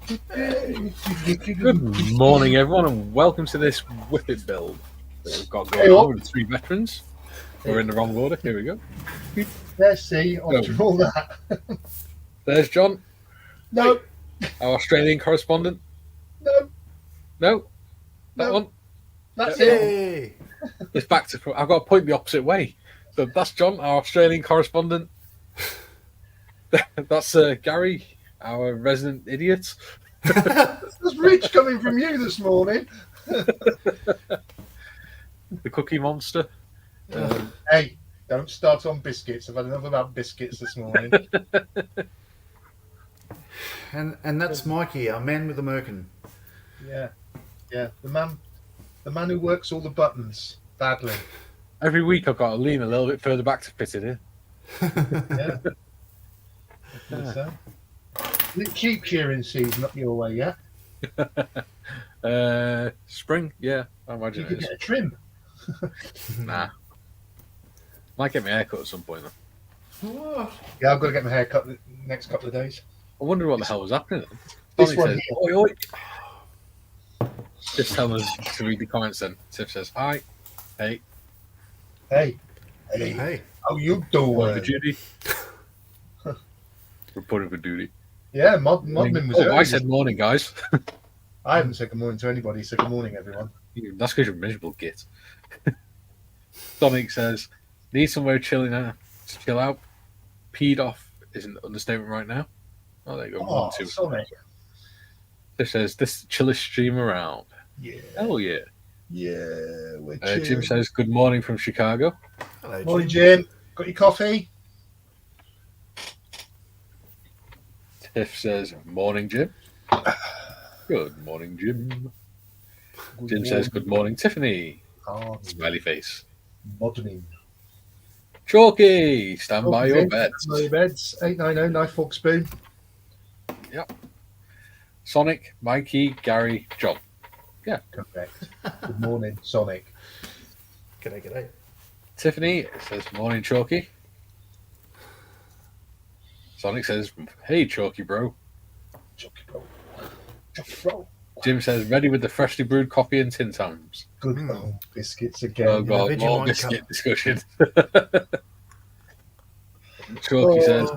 Good morning, everyone, and welcome to this Whippet build that we've got going Hey, on with the three veterans. We're in the wrong order. Here we go. Let's see, after all that. There's John, No, our Australian correspondent. no, No, that no, one. that's Yeah, it. it's back to. I've got to point the opposite way. So that's John, our Australian correspondent. That's Gary, our resident idiot. There's Rich coming from you this morning. The cookie monster. Hey, don't start on biscuits. I've had enough about biscuits this morning. And that's Mikey, our man with the merkin. Yeah, the man who works all the buttons badly. Every week I've got to lean a little bit further back to fit it in. Yeah. So. Is it sheep shearing season up your way yet? Spring, yeah, I You imagine could it is. get a trim. Nah. Might get my hair cut at some point, though. What? Yeah, I've got to get my hair cut the next couple of days. I wonder what the hell was happening then. This Bonnie one says, here. oi, oi. Just tell us to read the comments then. Tiff says, hi. Hey. Hey, Hey. how you Reporting for doing? duty. Reporting for duty. Yeah, Modman was Oh, early. I said morning, guys. I haven't said good morning to anybody, so good morning, everyone. That's because you're a miserable git. Sonic says, need somewhere chilling out to chill out. Peed off is an understatement right now. Oh, there you go. Oh, 1, 2. Sonic. Tiff says, this chillest stream around. Yeah, Hell yeah. we're Jim chilling. says, good morning from Chicago. Hello, Morning, Jim. Got your coffee? Tiff says, morning, Jim. Good morning, Jim. Jim says, good morning, Tiffany. Oh, Smiley face. morning. Chalky, stand by your beds. By your beds. 890, knife, fork, spoon. Sonic, Mikey, Gary, John. Correct. Good morning, Sonic. G'day. Tiffany says, morning, Chalky. Sonic says, hey, Chalky, bro. Chucky bro. Chucky bro. Jim says, ready with the freshly brewed coffee and Tin Tams. Good old biscuits again. Oh, God, Vegemite more cup. biscuit discussion. Chalky says,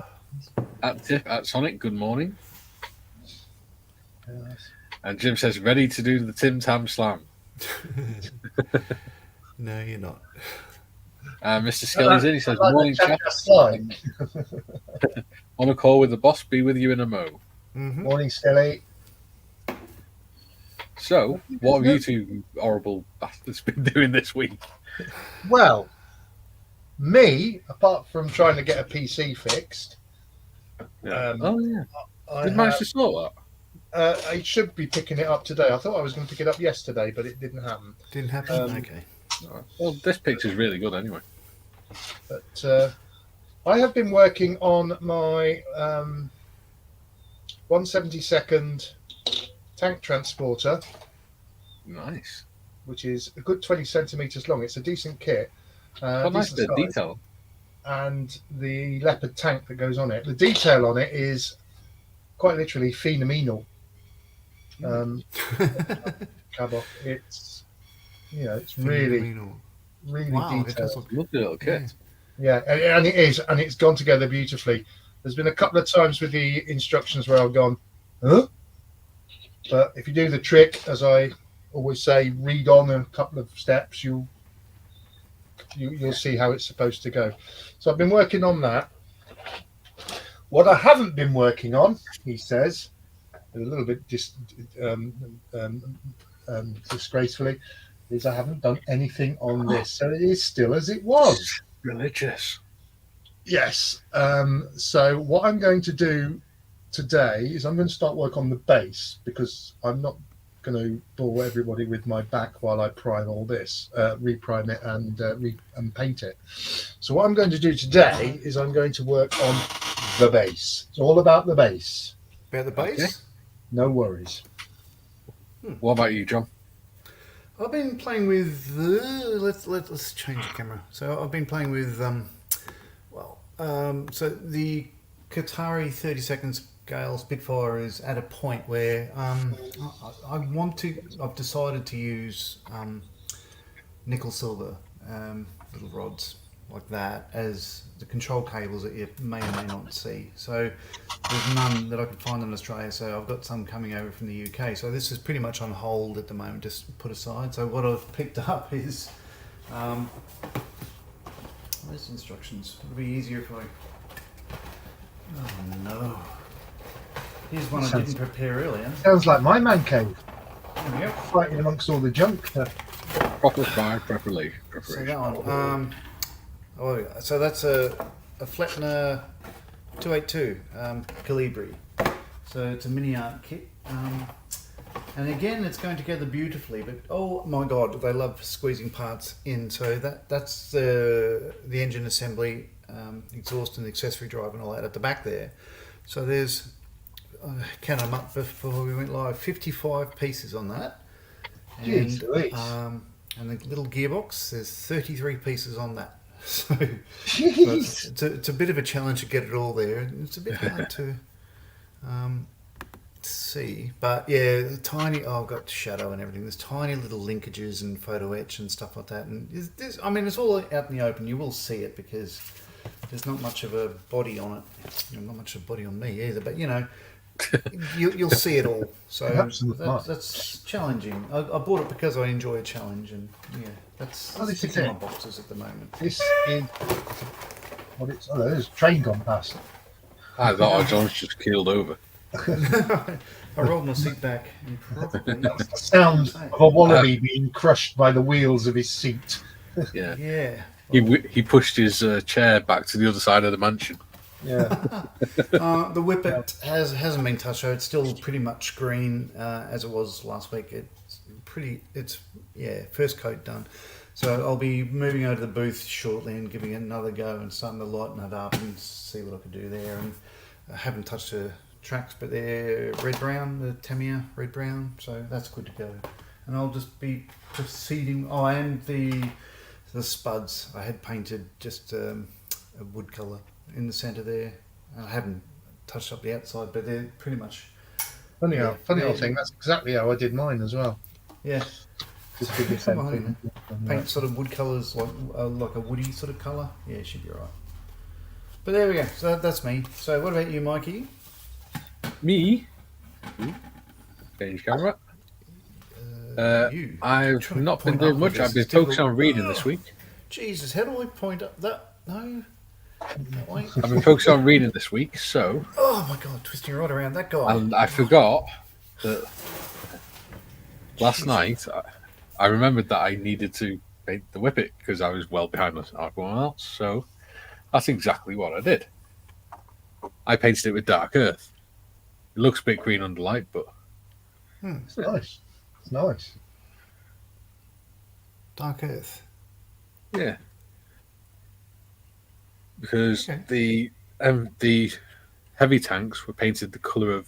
at Sonic, good morning. Yes. And Jim says, ready to do the Tim Tam Slam. No, you're not. Mr. Skelly's in. He says, like morning, that chap. just like. On a call with the boss. Be with you in a mo. Mm-hmm. Morning, Skelly. So, what have you two horrible bastards been doing this week? Well, me, apart from trying to get a PC fixed, Yeah. Oh, yeah. I, Did you manage to sort I should be picking it up today. I thought I was going to pick it up yesterday, but it didn't happen. Didn't happen? Okay. that? Well, this picture's really good anyway. But I have been working on my 172nd tank transporter, Nice. which is a good 20 centimeters long. It's a decent kit. What nice decent bit of size. detail. And the leopard tank that goes on it. The detail on it is quite literally phenomenal. Cabot. It's it's really Wow, it detailed. does look. Lovely little kit. Yeah, and it is, and it's gone together beautifully. There's been a couple of times with the instructions where I've gone, huh? But if you do the trick, as I always say, read on a couple of steps, you'll see how it's supposed to go. So I've been working on that. What I haven't been working on, he says, a little bit disgracefully, is I haven't done anything on this. So it is still as it was. Religious. Yes. So what I'm going to do today is I'm going to start work on the base, because I'm not going to bore everybody with my back while I prime all this, reprime it and paint it. So what I'm going to do today is I'm going to work on the base. It's all about the base. About the base? Okay. No worries. What about you, John? I've been playing with. Let's change the camera. So I've been playing with. So the Qatari 30 seconds Gale Spitfire is at a point where I've decided to use nickel silver little rods like that as the control cables that you may or may not see. So there's none that I can find in Australia, so I've got some coming over from the UK. So this is pretty much on hold at the moment, just put aside. So what I've picked up is where's the instructions? It'll be easier if I... Oh no. Here's one I didn't prepare earlier. Sounds like my man cave. There we go. Fighting amongst all the junk. Proper fire preparation. So that one. So that's a Flettner 282 Calibri. So it's a mini art kit. And again, it's going together beautifully. But oh my god, they love squeezing parts in. So that's the engine assembly, exhaust and accessory drive and all that at the back there. So there's, count them up before we went live, 55 pieces on that. Jeez, And the little gearbox, there's 33 pieces on that. So Jeez. it's a bit of a challenge to get it all there. It's a bit hard to see. But yeah, the tiny, I've got shadow and everything. There's tiny little linkages and photo etch and stuff like that. And it's all out in the open. You will see it because there's not much of a body on it. Not much of a body on me either. But you'll see it all. So that's challenging. I bought it because I enjoy a challenge, and that's ticking my boxes at the moment. This is there's a train gone past. I thought John's just keeled over. I rolled my seat back and probably That's the sound of a wallaby being crushed by the wheels of his seat. Yeah. He pushed his chair back to the other side of the mansion. Yeah. The Whippet hasn't been touched, so it's still pretty much green as it was last week. It's first coat done. So I'll be moving over to the booth shortly and giving it another go and starting to lighten it up and see what I can do there. And I haven't touched the tracks, but they're red-brown, the Tamiya red-brown, so that's good to go. And I'll just be proceeding. Oh, and the spuds I had painted just a wood colour in the centre there. I haven't touched up the outside, but they're pretty much Funny old thing. That's exactly how I did mine as well. Yeah. Just did the same thing. Paint sort of wood colours like a woody sort of colour. Yeah, it should be alright. But there we go. So that's me. So what about you, Mikey? Me? Change camera. You. I've not been point doing up much. with I've this. been It's focusing on reading this week. Jesus, how do I point up that? No. Wait. I've been focusing on reading this week, so. Oh my god, twisting right around that guy. And I forgot that last night I remembered that I needed to paint the Whippet because I was well behind everyone else. So that's exactly what I did. I painted it with Dark Earth. It looks a bit green under light, but It's nice. It's nice. Dark Earth. yeah, because Okay. the heavy tanks were painted the color of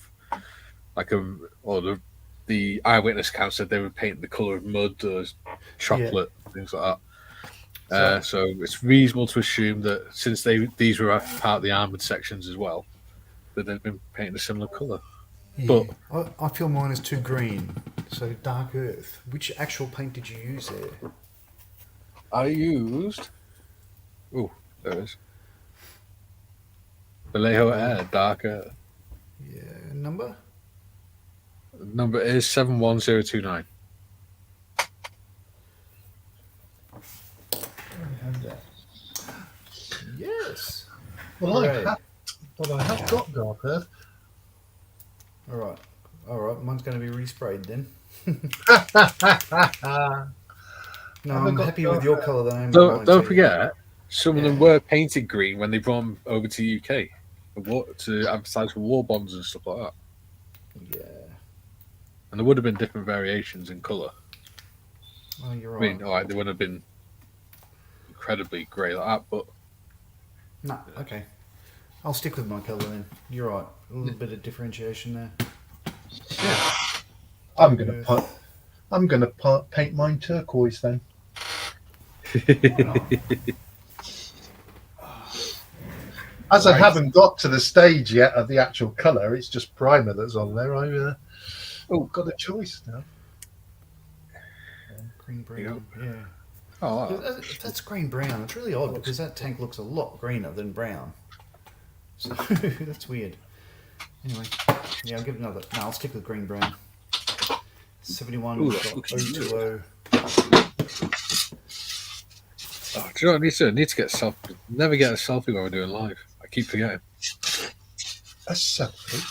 the eyewitness account said they were painted the color of mud or chocolate, things like that. So it's reasonable to assume that since these were part of the armored sections as well, that they've been painted a similar color. Yeah. But I feel mine is too green. So Dark Earth. Which actual paint did you use there? I used. Oh, there it is. Vallejo Air Dark Earth. Yeah. Number? Number is 71029. Yes. Well, Hooray. I have got Dark Earth. All right. Mine's going to be resprayed then. No, I'm happy with your colour then. Don't forget, some of them were painted green when they brought them over to the UK to advertise for war bonds and stuff like that. Yeah. And there would have been different variations in colour. Oh, you're I right. mean, all right, they wouldn't have been incredibly grey like that, but No, okay. I'll stick with my colour then. You're right. A little bit of differentiation there. I'm gonna paint mine turquoise then. As I Right. haven't got to the stage yet of the actual colour, it's just primer that's on there. I've got a choice now. Green you brown. Yeah. Oh, If that's green brown, it's really odd because that tank looks a lot greener than brown. So that's weird. Anyway, yeah, I'll give it another. No, I'll stick with green brown. Ooh, that's looking 71.020. oh, do you know what I need to get never get a selfie when we're doing live. I keep forgetting. A selfie.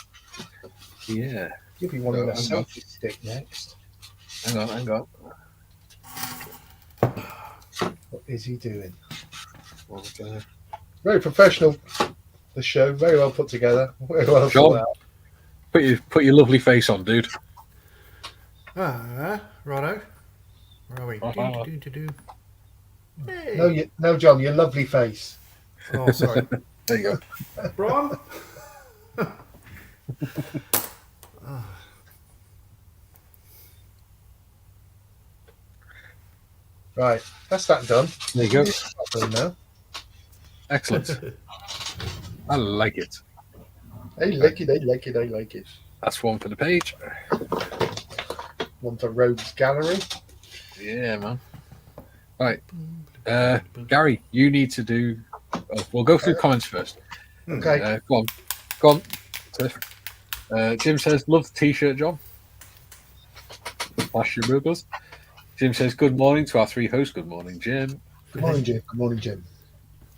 Yeah. Give you one in a Hang on. selfie stick next. Hang on. What is he doing? What, Very professional. The show, very well put together. Very well John, thought out. put your lovely face on, dude. Righto. Where are we? Uh-huh. Hey. No, John, your lovely face. Oh, sorry. There you go. Brian? Right, that's that done. There you go. Now. Excellent. I like it. I like it. I like it. I like it. That's one for the page. One for Rogues Gallery. Yeah, man. Right. Gary, you need to do. We'll go through comments first. Okay. Go on. Tiff. Jim says, love the t-shirt, John. Flash your burgers. Jim says, good morning to our three hosts. Good morning, Jim. Good morning, Jim. Good morning, Jim.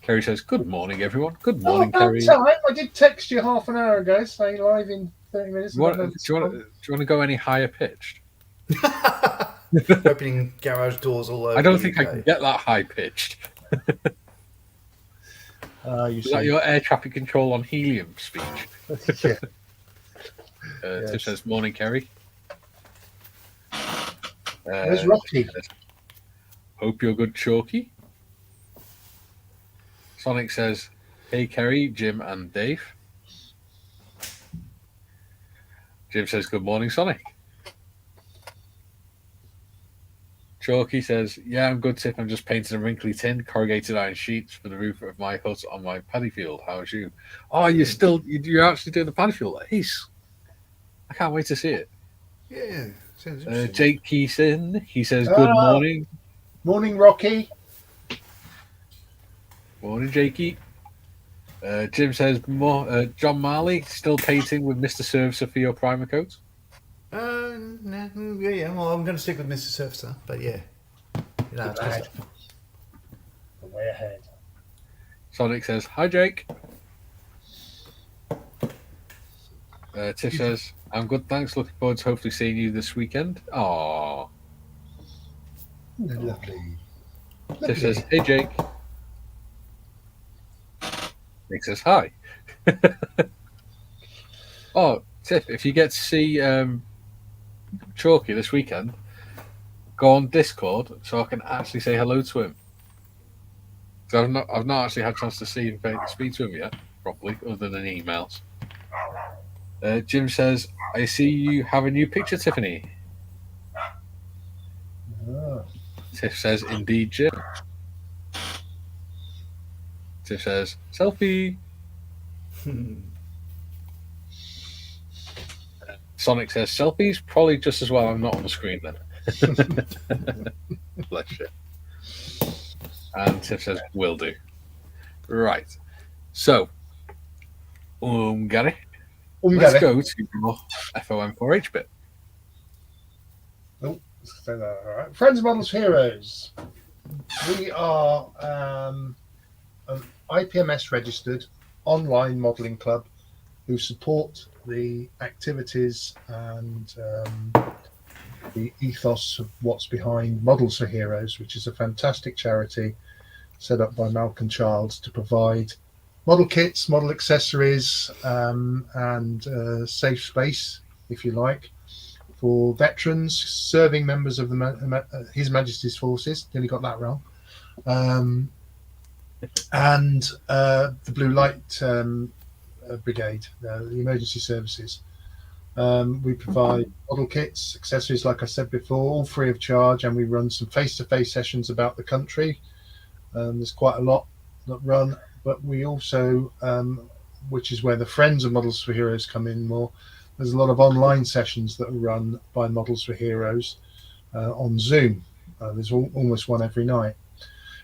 Kerry says, good morning, everyone. Good morning, about Kerry. time. I did text you half an hour ago saying live in 30 minutes. Do you want to go any higher pitched? Opening garage doors all over. I don't the think I UK. can get that high pitched. You Is that see. your air traffic control on helium speech? Yeah. Tiff Yes. says, morning, Kerry. Where's Rocky? Hope you're good, Chalky. Sonic says, hey, Kerry, Jim, and Dave. Jim says, good morning, Sonic. Chalky says, yeah, I'm good, Tiff. I'm just painting a wrinkly tin, corrugated iron sheets for the roof of my hut on my paddy field. How's you? Oh, you're actually doing the paddy field? Ace. I can't wait to see it. Yeah, sounds interesting. Jake Keeson, he says, good morning. Morning, Rocky. Morning, Jakey. Jim says, John Marley, still painting with Mr. Servicer for your primer coat? Yeah. Well, I'm going to stick with Mr. Surfer, but yeah. You know, it's just, Way ahead. Sonic says, hi, Jake. Tiff says, I'm good, thanks. Looking forward to hopefully seeing you this weekend. Aww. Lovely. Tiff says, hey, Jake. Nick says, hi. Oh, Tiff, if you get to see Chalky this weekend, go on Discord so I can actually say hello to him. Because I've not actually had a chance to see him, speak to him yet properly, other than emails. Jim says, I see you have a new picture, Tiffany. Ah. Tiff says, indeed, Jim. Tiff says, selfie. Sonic says, selfies? Probably just as well I'm not on the screen then. Bless you. And Tiff says, will do. Right. So, Gary, let's go to your FOM4H bit. Oh, say that. All right. Friends, Models, Heroes. We are an IPMS registered online modelling club who support the activities and the ethos of what's behind Models for Heroes, which is a fantastic charity set up by Malcolm Childs to provide model kits, model accessories, and safe space, if you like, for veterans, serving members of His Majesty's Forces. Nearly got that wrong. And the Blue Light Brigade, the emergency services. We provide model kits, accessories, like I said before, all free of charge, and we run some face-to-face sessions about the country. There's quite a lot that run, but we also, which is where the friends of Models for Heroes come in more. There's a lot of online sessions that are run by Models for Heroes on Zoom. There's almost one every night.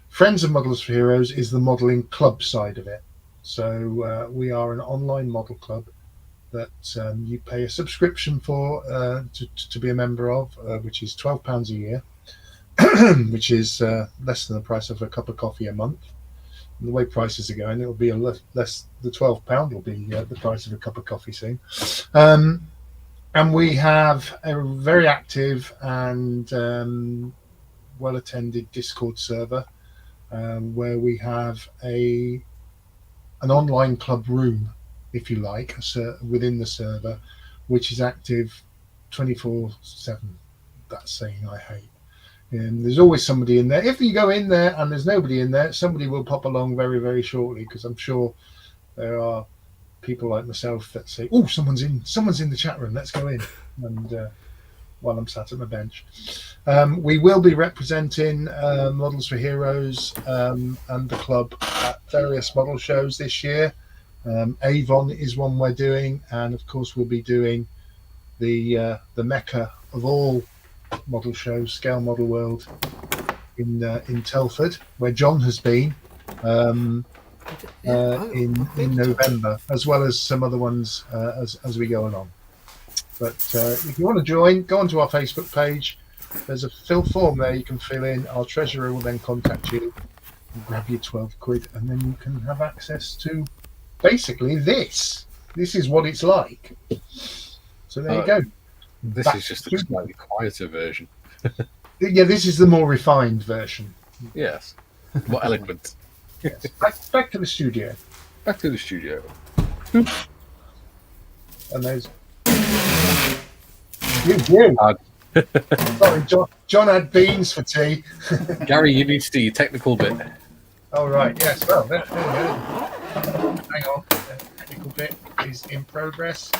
Friends of Models for Heroes is the modelling club side of it. So we are an online model club that you pay a subscription for to be a member of, which is £12 a year, which is less than the price of a cup of coffee a month. And the way prices are going, it'll be a less. The £12 will be the price of a cup of coffee soon. And we have a very active and well-attended Discord server where we have an online club room, if you like, within the server, which is active 24/7. That's saying I hate. And there's always somebody in there. If you go in there and there's nobody in there, somebody will pop along very, very shortly, because I'm sure there are people like myself that say, "Oh, someone's in the chat room. Let's go in." And while I'm sat at my bench, we will be representing Models for Heroes and the club at various model shows this year. Avon is one we're doing, and of course we'll be doing the mecca of all model shows, Scale Model World in Telford, where John has been in November, as well as some other ones as we go along. But if you want to join, go onto our Facebook page. There's a fill form there you can fill in. Our treasurer will then contact you and grab your 12 quid, and then you can have access to basically this. This is what it's like. So there you go. This is just a slightly quieter version. Yeah, this is the more refined version. Yes. More eloquent. Yes. Back to the studio. Back to the studio. And there's you. Sorry, John had beans for tea. Gary, you need to do your technical bit. Oh, right. Yes. Well, there we go. Hang on. The technical bit is in progress.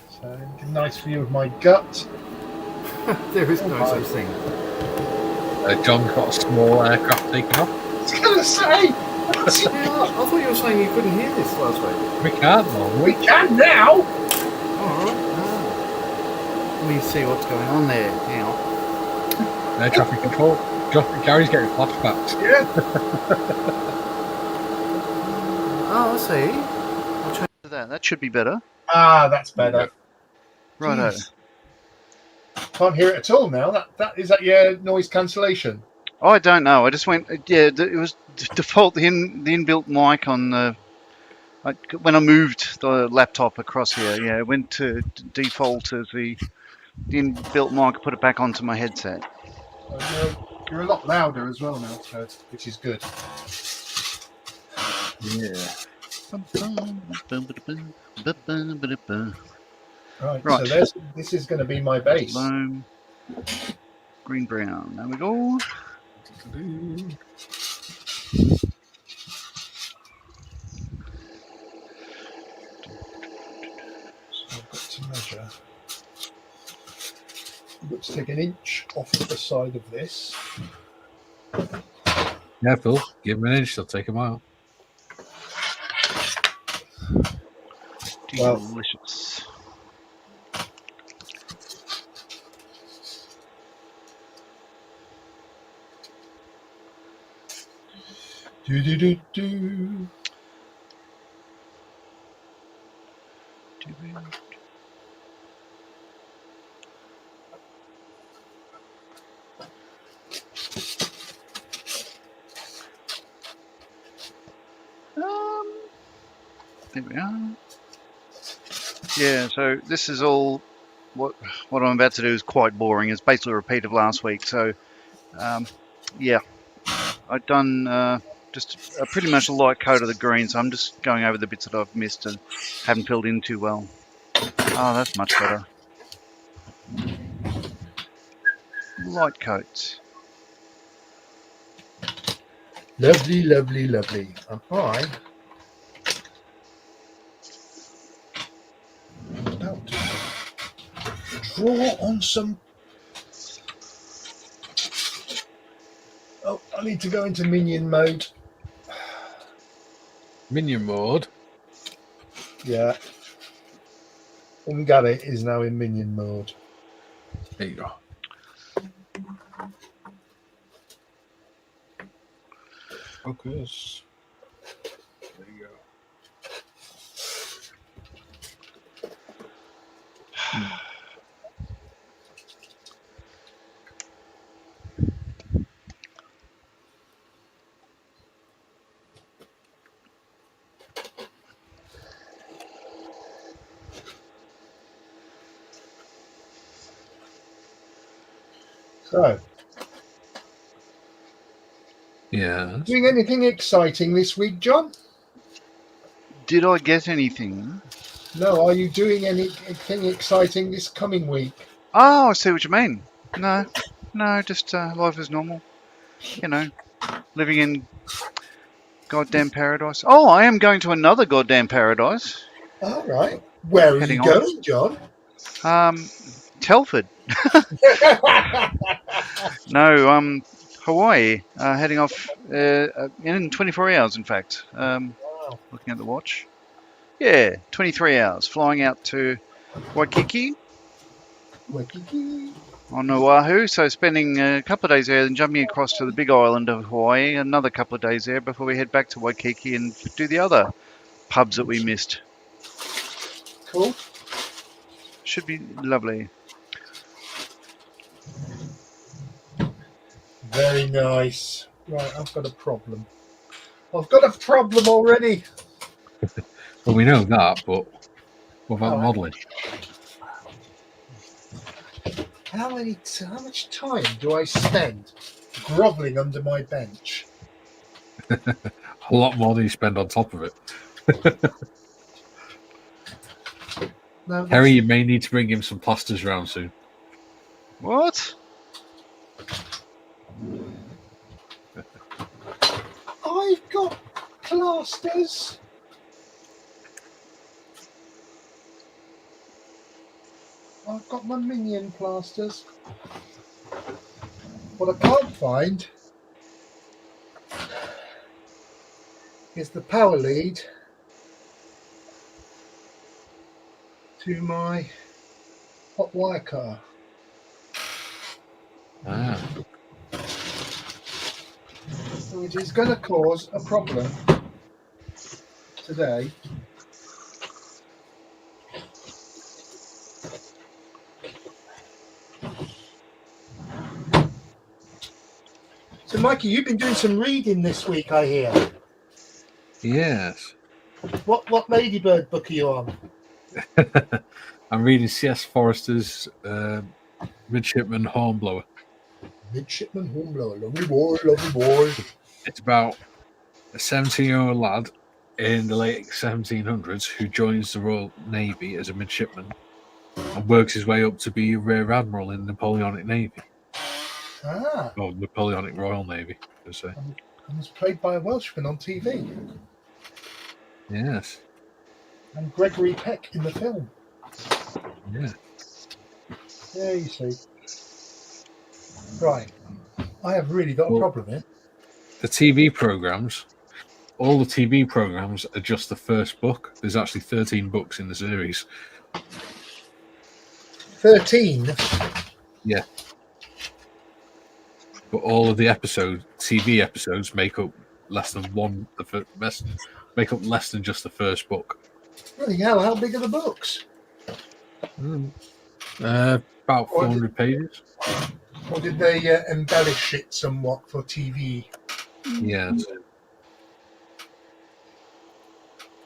So, a nice view of my gut. There is no such thing. John got a small aircraft taken off. I was going to say. Yeah, I thought you were saying you couldn't hear this last week. We can't, no. We can now. All right. Let me see what's going on there. Hang on. Air traffic control. Gary's getting flashbacks. Yeah. Oh, I see. I'll change to that. That should be better. Ah, that's better. Righto. Jeez. Can't hear it at all now. Is that your noise cancellation? Oh, I don't know. I just went. Yeah, it was default the inbuilt mic on the. When I moved the laptop across here, yeah, it went to default as the inbuilt mic. Put it back onto my headset. You're a lot louder as well now, which is good. Yeah. Right. So this is going to be my base. Loam, green brown. There we go. So I've got to measure. I've got to take an inch off of the side of this. Yeah, Phil. Give him an inch, they'll take a mile. Well, delicious. Do. There we are. Yeah, so this is all what I'm about to do is quite boring. It's basically a repeat of last week. So, yeah, I've done just pretty much a light coat of the green. So I'm just going over the bits that I've missed and haven't filled in too well. Oh, that's much better. Light coats. Lovely. And I am about to draw on some. Oh, I need to go into minion mode. Minion mode. Yeah. Ungary is now in minion mode. There you go. Focus. There you go. So, Yeah. doing anything exciting this week, John? Did I get anything? No, are you doing anything exciting this coming week? Oh, I see what you mean. No, just life as normal. You know, living in goddamn paradise. Oh, I am going to another goddamn paradise. All right. Where are Heading you on. going, John? Telford. No, Hawaii. Heading off in 24 hours, in fact. Wow. Looking at the watch. Yeah, 23 hours. Flying out to Waikiki Waikiki. on Oahu. So spending a couple of days there, then jumping across to the big island of Hawaii. Another couple of days there before we head back to Waikiki and do the other pubs that we missed. Cool. Should be lovely. Very nice. Right, I've got a problem. I've got a problem already. Well, we know that, but what about All right. modelling? How much time do I spend grovelling under my bench? A lot more than you spend on top of it. No, Harry, you may need to bring him some plasters round soon. What? I've got plasters. I've got my minion plasters. What I can't find is the power lead to my hot wire cutter. Ah. Which is going to cause a problem today. So, Mikey, you've been doing some reading this week, I hear. Yes. What Ladybird book are you on? I'm reading C.S. Forrester's Midshipman Hornblower. Midshipman Hornblower, lovely boy, lovely boy. It's about a 17-year-old lad in the late 1700s who joins the Royal Navy as a midshipman and works his way up to be a rear admiral in the Napoleonic Navy. Ah, Or Napoleonic Royal Navy, per se. and was played by a Welshman on TV. Yes. And Gregory Peck in the film. Yeah. Yeah, you see. Right. I have really got a problem here. The TV programs, all the TV programs are just the first book. There's actually 13 books in the series. 13. Yeah. But all of the TV episodes make up less than make up less than just the first book. Bloody hell, how big are the books? About 400 pages. Or did they embellish it somewhat for TV? Yes.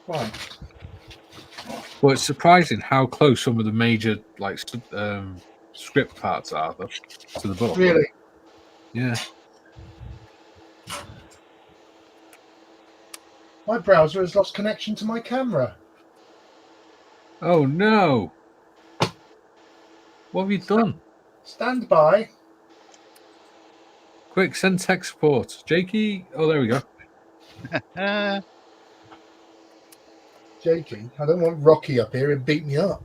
Right. Well, it's surprising how close some of the major script parts are to the book. Really? Yeah. My browser has lost connection to my camera. Oh no! What have you done? Stand by. Quick, send tech support. Jakey. Oh, there we go. Jakey, I don't want Rocky up here and beat me up.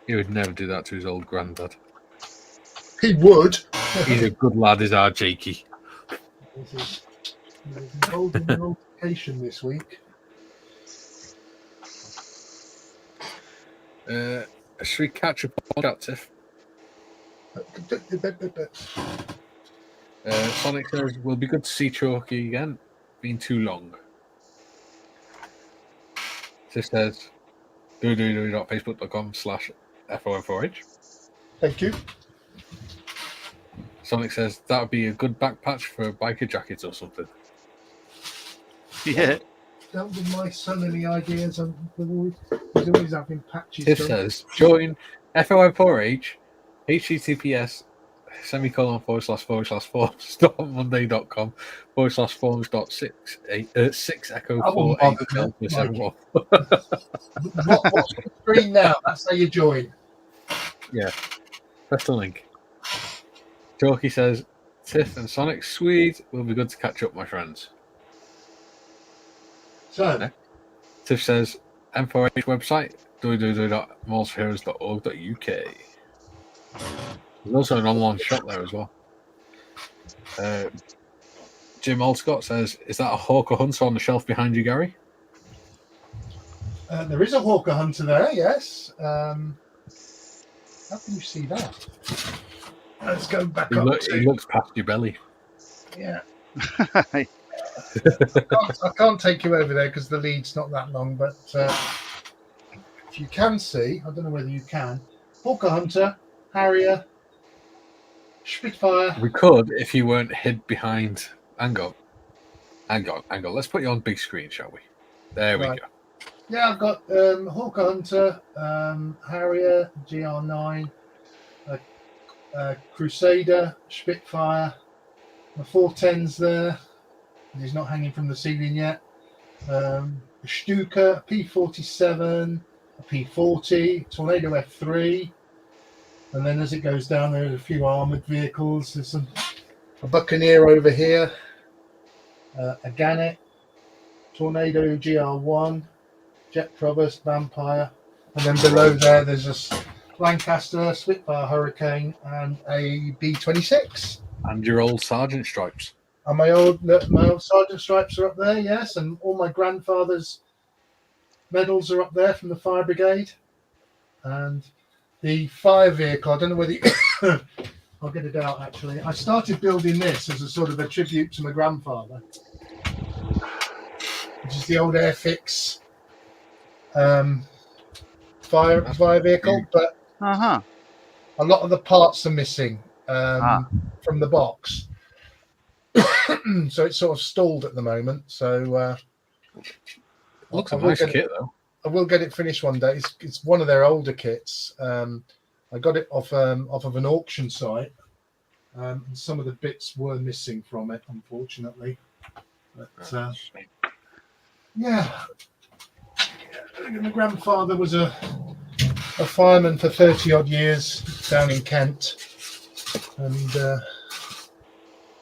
He would never do that to his old granddad. He would. He's a good lad, is our Jakey. There's involved in an altercation this week. Should we catch up on chat, Tiff? Sonic says, will be good to see Chalky again. Been too long. Tiff says, www.facebook.com/FOM4H. Thank you. Sonic says, that would be a good back patch for a biker jacket or something. Yeah. Don't give my son any ideas. He's always having patches. Tiff done. says, join FOM4H, https /forums.forums.monday.com/forums.6 echo I wouldn't 48 bother, Delta Mike. 71. What's the screen now? That's how you join. Yeah, press the link. Chalky says, Tiff and Sonic, sweet. Will be good to catch up, my friends. So, Yeah. Tiff says, M4H website, www.mallsforheroes.org.uk. There's also an online shop there as well. Jim Alscott says, is that a Hawker Hunter on the shelf behind you, Gary? there is a Hawker Hunter there, yes. How can you see that? Let's go back up He looks past your belly. Yeah. I can't take you over there because the lead's not that long, but if you can see, I don't know whether you can, Hawker Hunter, Harrier, Spitfire. We could if you weren't hid behind. Hang on. Let's put you on big screen, shall we? There we Right. go. Yeah, I've got Hawker Hunter, Harrier, GR9, Crusader, Spitfire, the 410's there. He's not hanging from the ceiling yet. A Stuka, P47, a P40, Tornado F3, and then as it goes down, there's a few armoured vehicles. There's a Buccaneer over here, a Gannet, Tornado GR1, Jet Provost, Vampire, and then below there's a Lancaster, Spitfire Hurricane, and a B26. And your old Sergeant Stripes. And my old Sergeant Stripes are up there, yes, and all my grandfather's medals are up there from the fire brigade. And the fire vehicle, I don't know whether you, I'll get it out actually. I started building this as a sort of a tribute to my grandfather, which is the old Airfix fire vehicle, but Uh-huh. a lot of the parts are missing from the box. So it's sort of stalled at the moment. So Looks I a will nice get kit, though. I will get it finished one day. It's one of their older kits. I got it off of an auction site, and some of the bits were missing from it, unfortunately. But yeah, my grandfather was a fireman for 30 odd years down in Kent, and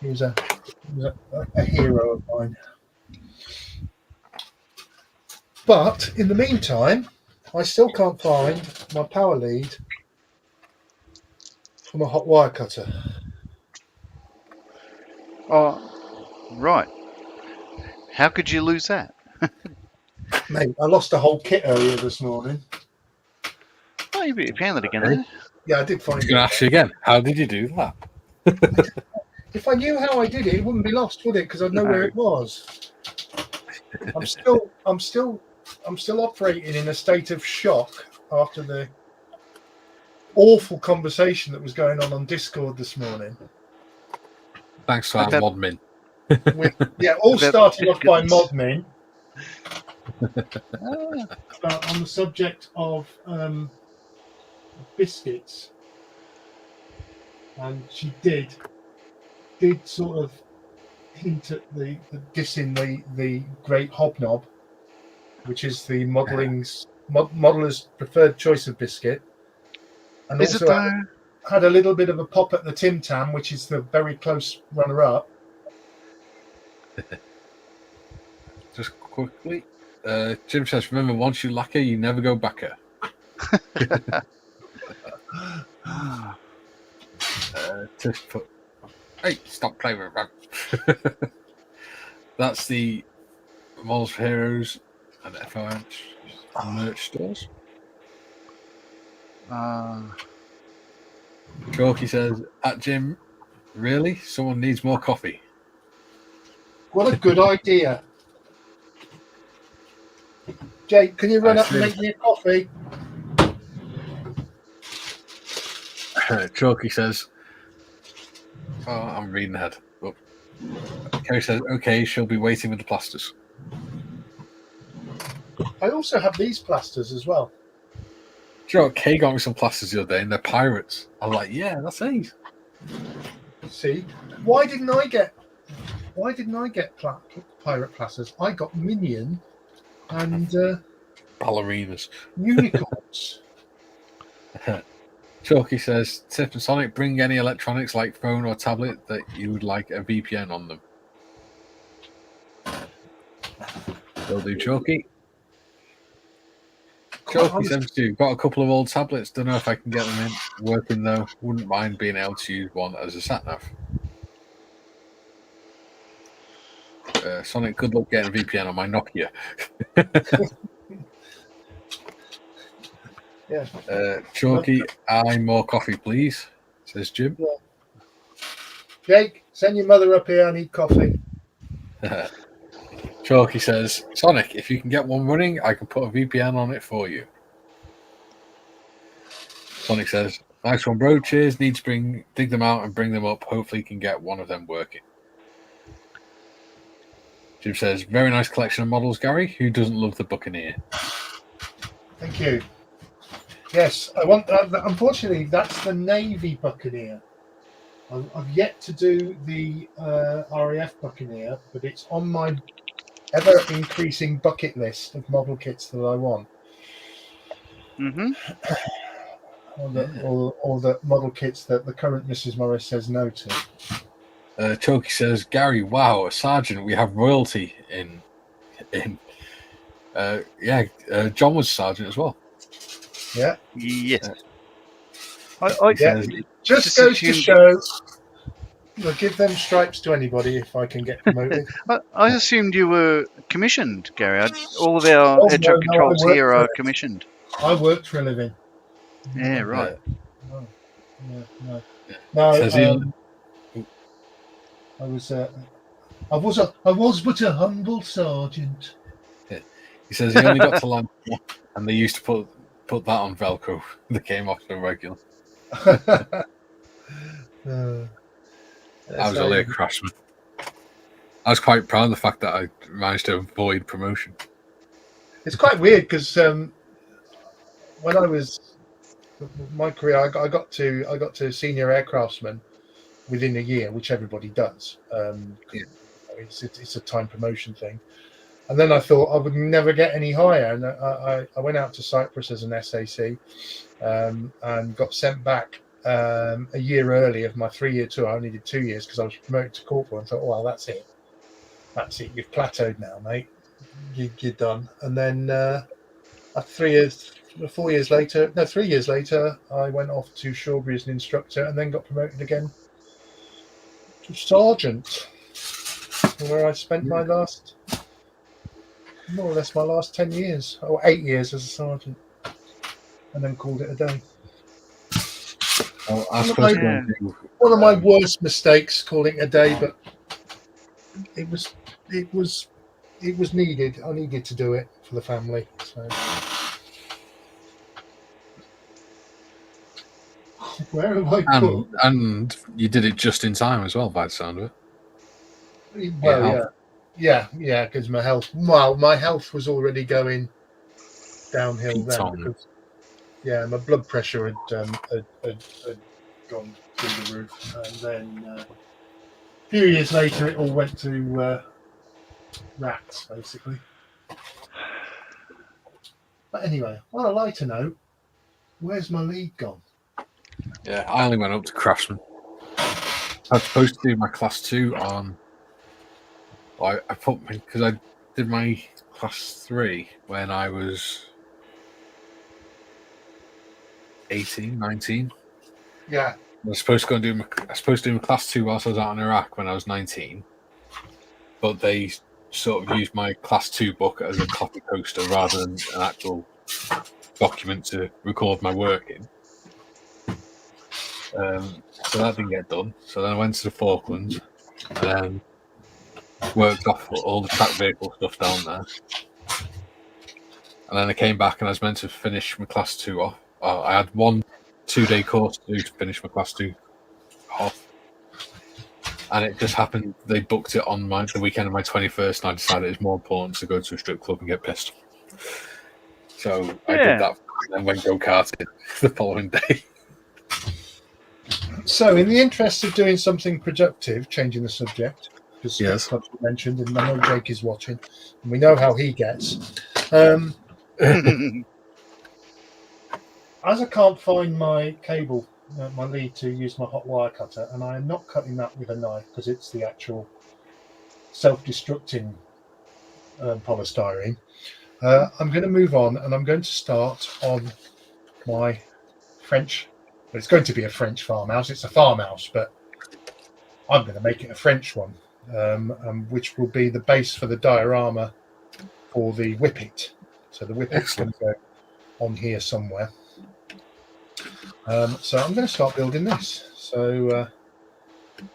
he was a hero of mine. But in the meantime, I still can't find my power lead from a hot wire cutter. Oh, right. How could you lose that? Mate, I lost a whole kit earlier this morning. Oh, you found it again, eh? Yeah, I did I find was going to it. ask you again, how did you do that? If I knew how I did it, it wouldn't be lost, would it? Because I'd know No. where it was. I'm still operating in a state of shock after the awful conversation that was going on Discord this morning. Thanks to our Okay. modmin. All About started off by biscuits. Modmin. Ah, But on the subject of biscuits, and she did sort of hint at the dissing the great hobnob, which is the modeller's preferred choice of biscuit, and is it also though? had a little bit of a pop at the Tim Tam, which is the very close runner-up. Just quickly, Jim says, remember, once you lacquer, you never go backer. Hey, stop playing with that. that's the Models for Heroes and FOH merch stores. Chalky says, at Jim, really? Someone needs more coffee. What a good idea. Jake, can you run up and make me a coffee? Chalky says, oh, I'm reading ahead. Oh. Kerry says, okay, she'll be waiting with the plasters. I also have these plasters as well. Do you know what? Kay got me some plasters the other day and they're pirates. I was like, yeah, that's ace. See, why didn't I get pirate plasters? I got Minion and Ballerinas. unicorns. Chalky says, Tip and Sonic, bring any electronics like phone or tablet that you would like a VPN on them. Will do, Chalky. Chalky says, got a couple of old tablets. Don't know if I can get them in working though. Wouldn't mind being able to use one as a sat nav. Sonic, good luck getting a VPN on my Nokia. Yeah. Chalky, more coffee, please, says Jim. Yeah. Jake, send your mother up here. I need coffee. Chalky says, Sonic, if you can get one running, I can put a VPN on it for you. Sonic says, nice one, bro. Cheers. Need to dig them out and bring them up. Hopefully, you can get one of them working. Jim says, very nice collection of models, Gary. Who doesn't love the Buccaneer? Thank you. Yes, I want. Unfortunately, that's the Navy Buccaneer. I've yet to do the RAF Buccaneer, but it's on my ever-increasing bucket list of model kits that I want. Mm-hmm. Or the model kits that the current Mrs. Morris says no to. Chalky says, Gary, wow, a sergeant. We have royalty in. John was sergeant as well. Yeah. Yes. Yeah. Just goes to show. Give them stripes to anybody if I can get promoted. I assumed you were commissioned, Gary. All of our air traffic controls here are commissioned. I worked for a living. Yeah, right. No. I was but a humble sergeant. Yeah. He says he only got to land, and they used to put that on Velcro. They came off the regular. I was only a craftsman. I was quite proud of the fact that I managed to avoid promotion. It's quite weird because when I was my career, I got to senior aircraftsman within a year, which everybody does. It's a time promotion thing. And then I thought I would never get any higher, and I went out to Cyprus as an SAC and got sent back a year early of my 3-year tour. I only did 2 years because I was promoted to corporal and thought, well, that's it. You've plateaued now, mate. You're done. And then 3 years later, I went off to Shawbury as an instructor and then got promoted again to sergeant, where I spent my last, more or less my last 10 years, or 8 years as a sergeant, and then called it a day. One of my worst mistakes, calling it a day, but it was needed. I needed to do it for the family. So where have I put? And you did it just in time as well, by the sound of it. Well, yeah, because my health was already going downhill then. Because, my blood pressure had gone through the roof, and then a few years later, it all went to rats, basically. But anyway, on a lighter note, where's my lead gone? Yeah, I only went up to craftsman. I was supposed to do my class 2 on. I put because I did my class 3 when I was 18, 19. Yeah. I was supposed to do my class 2 whilst I was out in Iraq when I was 19. But they sort of use my Class 2 book as a copy poster rather than an actual document to record my work in. So that didn't get done. So then I went to the Falklands and worked off all the track vehicle stuff down there. And then I came back and I was meant to finish my Class 2 off. I had 1 2-day course to do to finish my Class 2 off. And it just happened, they booked it on the weekend of my 21st, and I decided it's more important to go to a strip club and get pissed. So I did that and then went go-karting the following day. So, in the interest of doing something productive, changing the subject, because Yes. clubs were mentioned, and I know Jake is watching, and we know how he gets. As I can't find my cable, my lead to use my hot wire cutter, and I am not cutting that with a knife because it's the actual self-destructing polystyrene. I'm going to move on, and I'm going to start on my French. It's going to be a French farmhouse. It's a farmhouse, but I'm going to make it a French one, which will be the base for the diorama for the Whippet. So the Whippet's going to go on here somewhere. So I'm going to start building this. So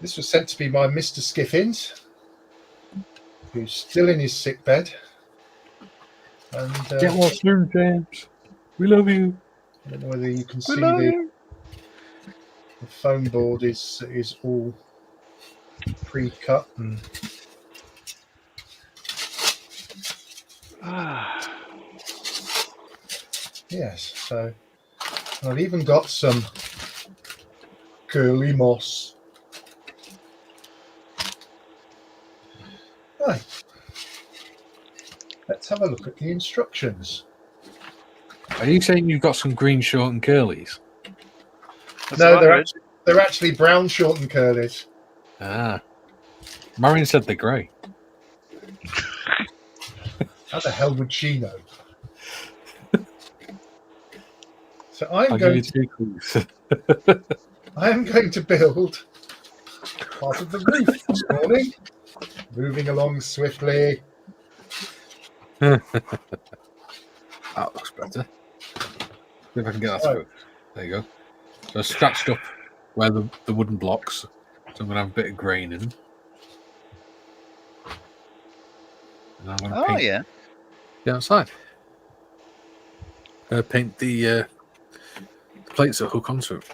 this was sent to me by Mr. Skiffins, who's still in his sick bed. And Get well soon, James. We love you. I don't know whether you can see the foam board is all pre-cut. And yes, so I've even got some curly moss. Right. Let's have a look at the instructions. Are you saying you've got some green short and curlies? No, they're actually brown short and curlies. Ah. Marion said they're grey. How the hell would she know? So I'll give you 2 clues. I am going to build part of the roof this morning. Moving along swiftly. That looks better. See if I can get that through. There you go. So I scratched up where the wooden blocks. So I'm going to have a bit of grain in them. And I'm going to paint the outside. Paint the plates that hook onto it.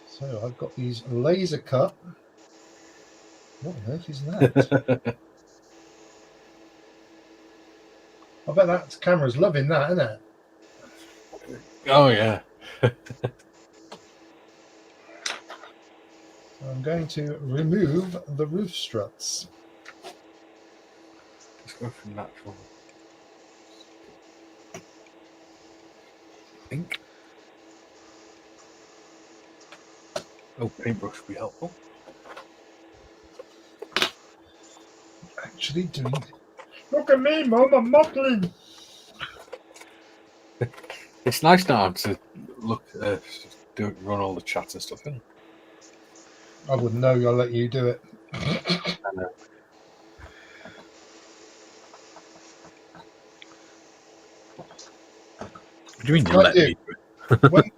So I've got these laser cut. What on earth is that? I bet that camera's loving that, isn't it? Oh, yeah. I'm going to remove the roof struts. Let's go for natural pink. Oh, paintbrush would be helpful. Actually doing. Look at me, Mum, I'm modelling. It's nice now to look, run all the chat and stuff in. I wouldn't know, I'll let you do it. I know. What do you mean you let me do it? When,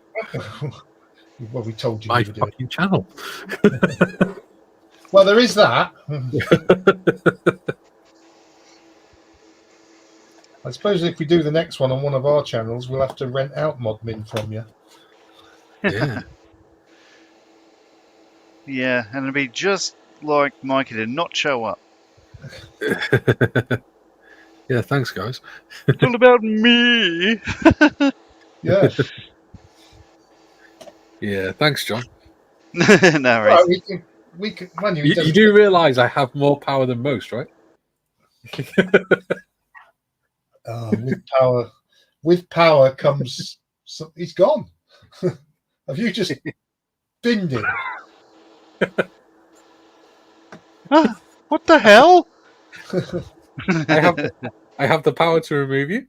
well, we told you My you would do it. fucking channel. Well, there is that. I suppose if we do the next one on one of our channels, we'll have to rent out Modmin from you. Yeah. Yeah, and it'd be just like Mikey did not show up. Yeah, thanks, guys. It's all about me. Yeah. Yeah, thanks, John. No Right, worries. we can, when You do realise I have more power than most, right? with power comes. He's gone. Have you just binned him? What the hell? I have the power to remove you,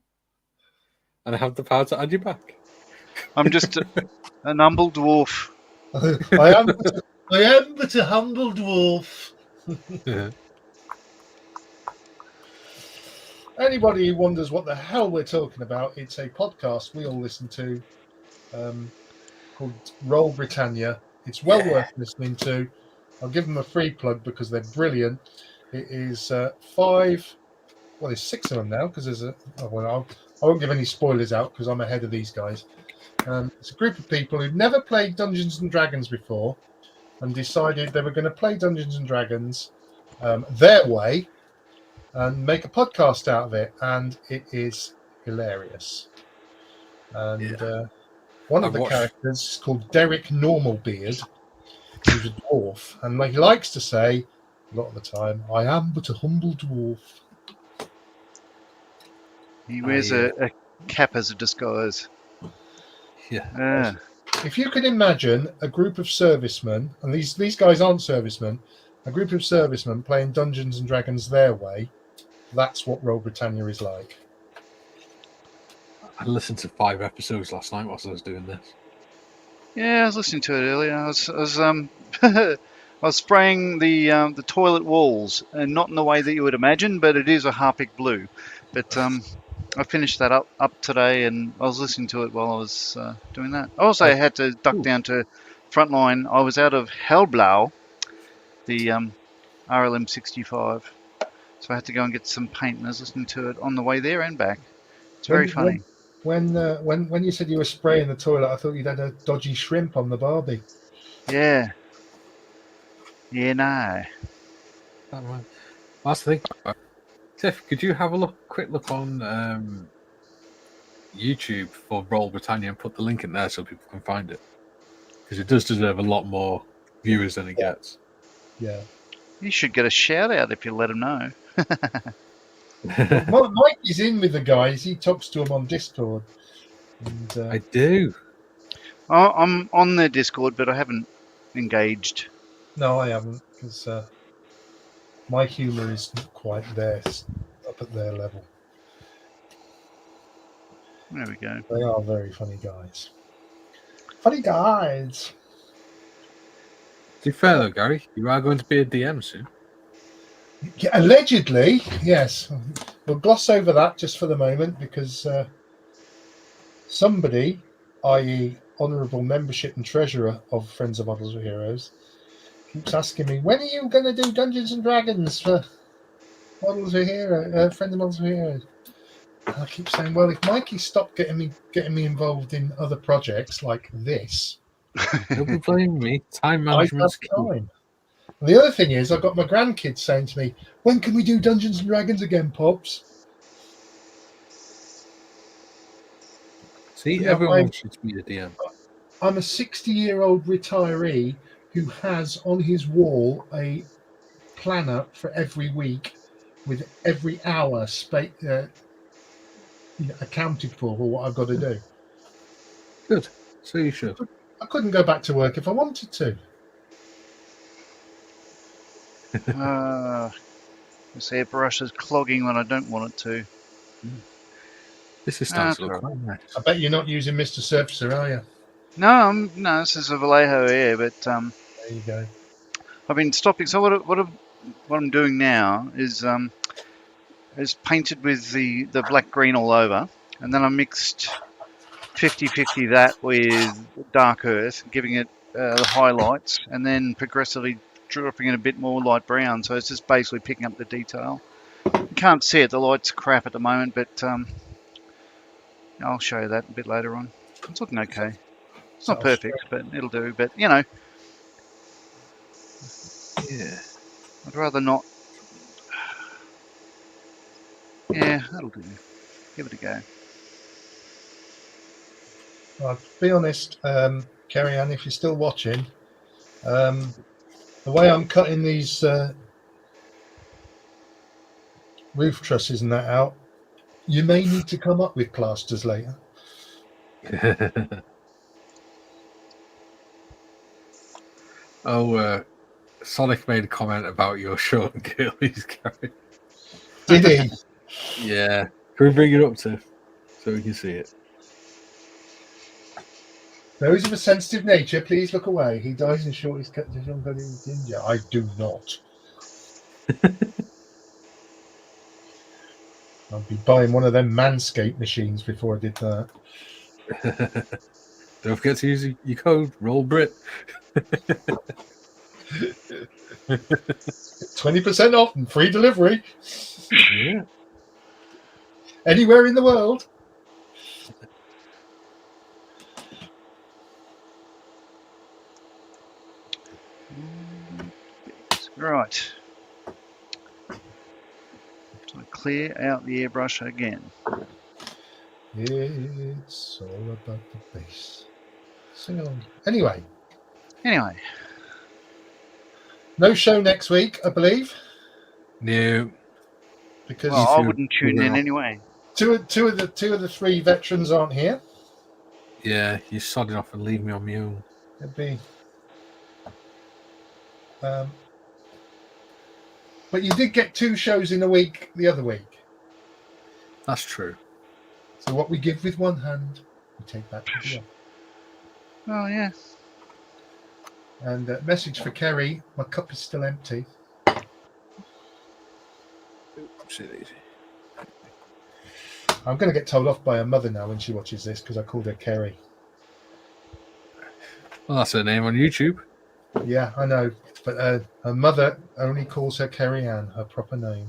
and I have the power to add you back. I'm just an humble dwarf. I am but a humble dwarf. Yeah. Anybody who wonders what the hell we're talking about, it's a podcast we all listen to called Roll Britannia. It's well worth listening to. I'll give them a free plug because they're brilliant. It is there's 6 of them now because there's I won't give any spoilers out because I'm ahead of these guys. It's a group of people who've never played Dungeons and Dragons before and decided they were going to play Dungeons and Dragons their way and make a podcast out of it, and it is hilarious. And one of I've the watched. characters is called Derek Normalbeard, who's a dwarf, and like he likes to say a lot of the time, "I am but a humble dwarf." He wears a cap as a disguise. Yeah. If you could imagine a group of servicemen, and these guys aren't servicemen, a group of servicemen playing Dungeons and Dragons their way, that's what Roll Britannia is like. I listened to 5 episodes last night whilst I was doing this. Yeah, I was listening to it earlier. I was I was spraying the toilet walls, and not in the way that you would imagine, but it is a Harpic blue. But I finished that up today, and I was listening to it while I was doing that. I also had to duck down to Frontline. I was out of Hellblau, the RLM 65, so I had to go and get some paint, and I was listening to it on the way there and back. It's very funny. When you said you were spraying the toilet, I thought you'd had a dodgy shrimp on the Barbie. Yeah. Yeah, no. That's the thing. Tiff, could you have a quick look on YouTube for Roll Britannia and put the link in there so people can find it? Because it does deserve a lot more viewers than it gets. Yeah. You should get a shout out if you let him know. Mike is in with the guys. He talks to them on Discord. And, I do. I'm on their Discord, but I haven't engaged. No, I haven't, because my humour is not quite there, up at their level. There we go. They are very funny guys. Funny guys. To be fair though, Gary, you are going to be a DM soon. Yeah, allegedly, yes. We'll gloss over that just for the moment because somebody, i.e., honourable membership and treasurer of Friends of Models of Heroes, keeps asking me, when are you going to do Dungeons and Dragons for Models of Heroes, Friends of Models of Heroes? And I keep saying, well, if Mikey stopped getting me involved in other projects like this, Don't be blaming me. Time I'd management have skill. time. And the other thing is, I've got my grandkids saying to me, when can we do Dungeons and Dragons again, Pops? See, Yeah, everyone wants you to be a DM. I'm a 60-year-old retiree who has on his wall a planner for every week with every hour accounted for what I've got to do. Good. So you should. I couldn't go back to work if I wanted to. This airbrush is clogging when I don't want it to. This is starting to that's look quite nice. I bet you're not using Mr. Surfacer, are you? No, this is a Vallejo Air, but There you go. I've been stopping. So what I'm doing now is painted with the black green all over, and then I mixed 50-50 that with dark earth, giving it the highlights, and then progressively dropping in a bit more light brown. So it's just basically picking up the detail. You can't see it; the light's crap at the moment, but I'll show you that a bit later on. It's looking okay. It's not perfect, but it'll do. But Yeah. I'd rather not. Yeah, that'll do. Give it a go. Well, to be honest, Kerry Ann, if you're still watching, the way I'm cutting these roof trusses and that out, you may need to come up with plasters later. Sonic made a comment about your short and girlies, Gary. Did he? Yeah. Can we bring it up to so we can see it? Those of a sensitive nature, please look away. He dies in shortest cut to John Cody Ginger. I do not. I'd be buying one of them Manscaped machines before I did that. Don't forget to use your code ROLLBRIT. 20% off and free delivery Yeah. anywhere in the world. Right. So clear out the airbrush again. It's all about the bass. Sing along. Anyway, no show next week, I believe, No. because well, I two wouldn't tune in now. anyway. two of the three veterans aren't here. Yeah, you sod it off and leave me on my own. It'd be. But you did get 2 shows in a week the other week. That's true. So what we give with one hand, we take back with the other. Oh yeah. And message for Kerry: my cup is still empty. Oopsie-daisy. I'm going to get told off by her mother now when she watches this because I called her Kerry. Well, that's her name on YouTube. Yeah, I know, but her mother only calls her Kerry Ann, her proper name.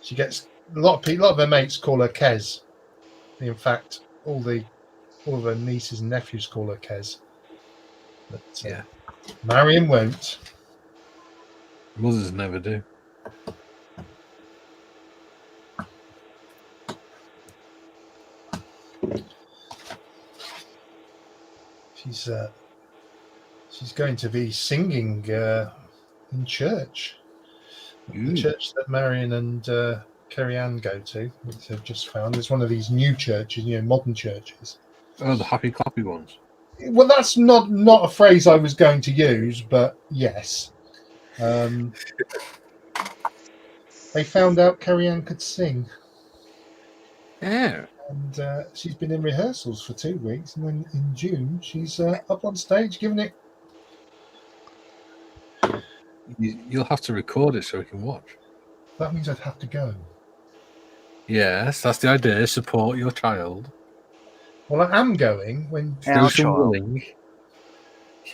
She gets a lot of her mates call her Kez. In fact, all of her nieces and nephews call her Kez. But Yeah. Marion won't. Mothers never do. She's going to be singing in church. The church that Marion and Kerry Ann go to, which I've just found. It's one of these new churches, modern churches. Oh, the happy clappy ones. Well, that's not a phrase I was going to use, but yes. They found out Kerry Ann could sing. Yeah. And she's been in rehearsals for 2 weeks, and then in June she's up on stage giving it. You'll have to record it so we can watch. That means I'd have to go. Yes, that's the idea. Support your child. Well, I am going when. Our Bruce and child. willing.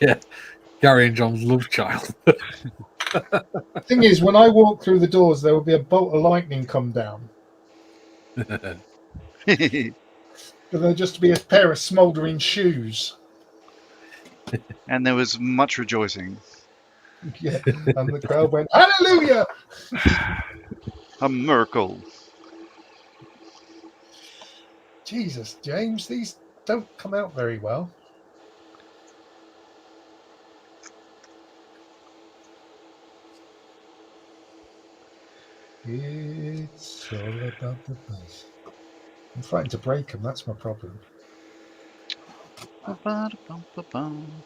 Yeah, Gary and John's love child. The thing is, when I walk through the doors, there will be a bolt of lightning come down. But there'll just be a pair of smouldering shoes. And there was much rejoicing. Yeah, and the crowd went, "Hallelujah!" A miracle. Jesus, James, these don't come out very well. It's all about the bass. I'm frightened to break them. That's my problem.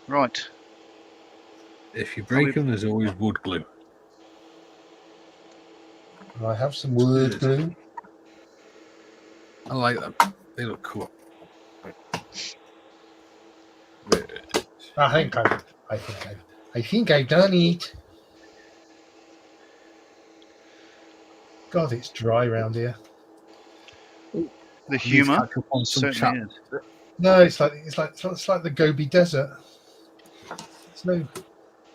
Right. If you break them, there's always wood glue. And I have some wood glue. I like them. They look cool. I think I've done it. God, it's dry around here. The humour Catch up on some certainly chat. is. No, it's like the Gobi Desert. There's no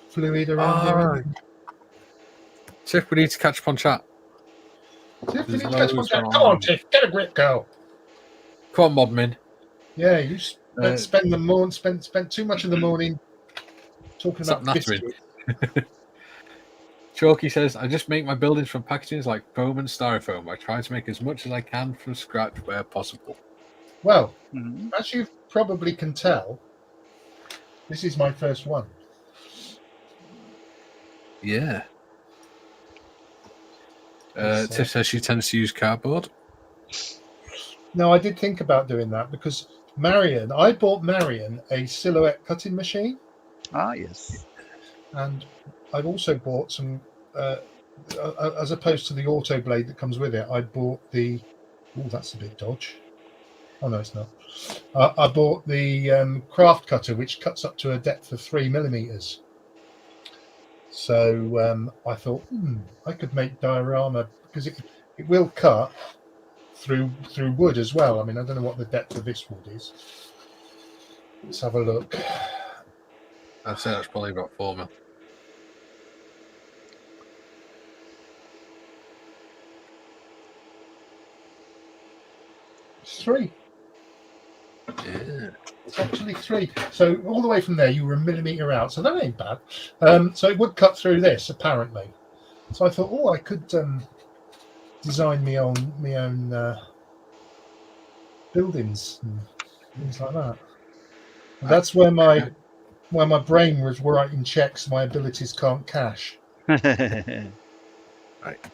fluid around here. Tiff, we need to catch up on chat. Tiff, you There's need to catch loads one. on. Come on, Tiff, get a grip, girl. Come on, Modmin. Yeah, you spend the morning, spent too much of the morning talking Stop about nattering. biscuit. Chalky says, I just make my buildings from packagings like foam and styrofoam. I try to make as much as I can from scratch where possible. Well, Mhm. as you probably can tell, this is my first one. Yeah. It's, Tiff says she tends to use cardboard. No, I did think about doing that because I bought Marion a silhouette cutting machine, Ah, yes. and I've also bought some, as opposed to the auto blade that comes with it, I bought the, oh, that's a bit dodge. Oh no, it's not. I bought the craft cutter, which cuts up to a depth of 3 millimeters. So I thought I could make diorama because it will cut through wood as well. I mean, I don't know what the depth of this wood is. Let's have a look. I'd say that's probably about 4 mil. It's 3. Yeah. It's actually 3. So all the way from there, you were a millimeter out. So that ain't bad. So it would cut through this apparently. So I thought, I could design my own buildings and things like that. And that's where my brain was writing checks my abilities can't cash. Right,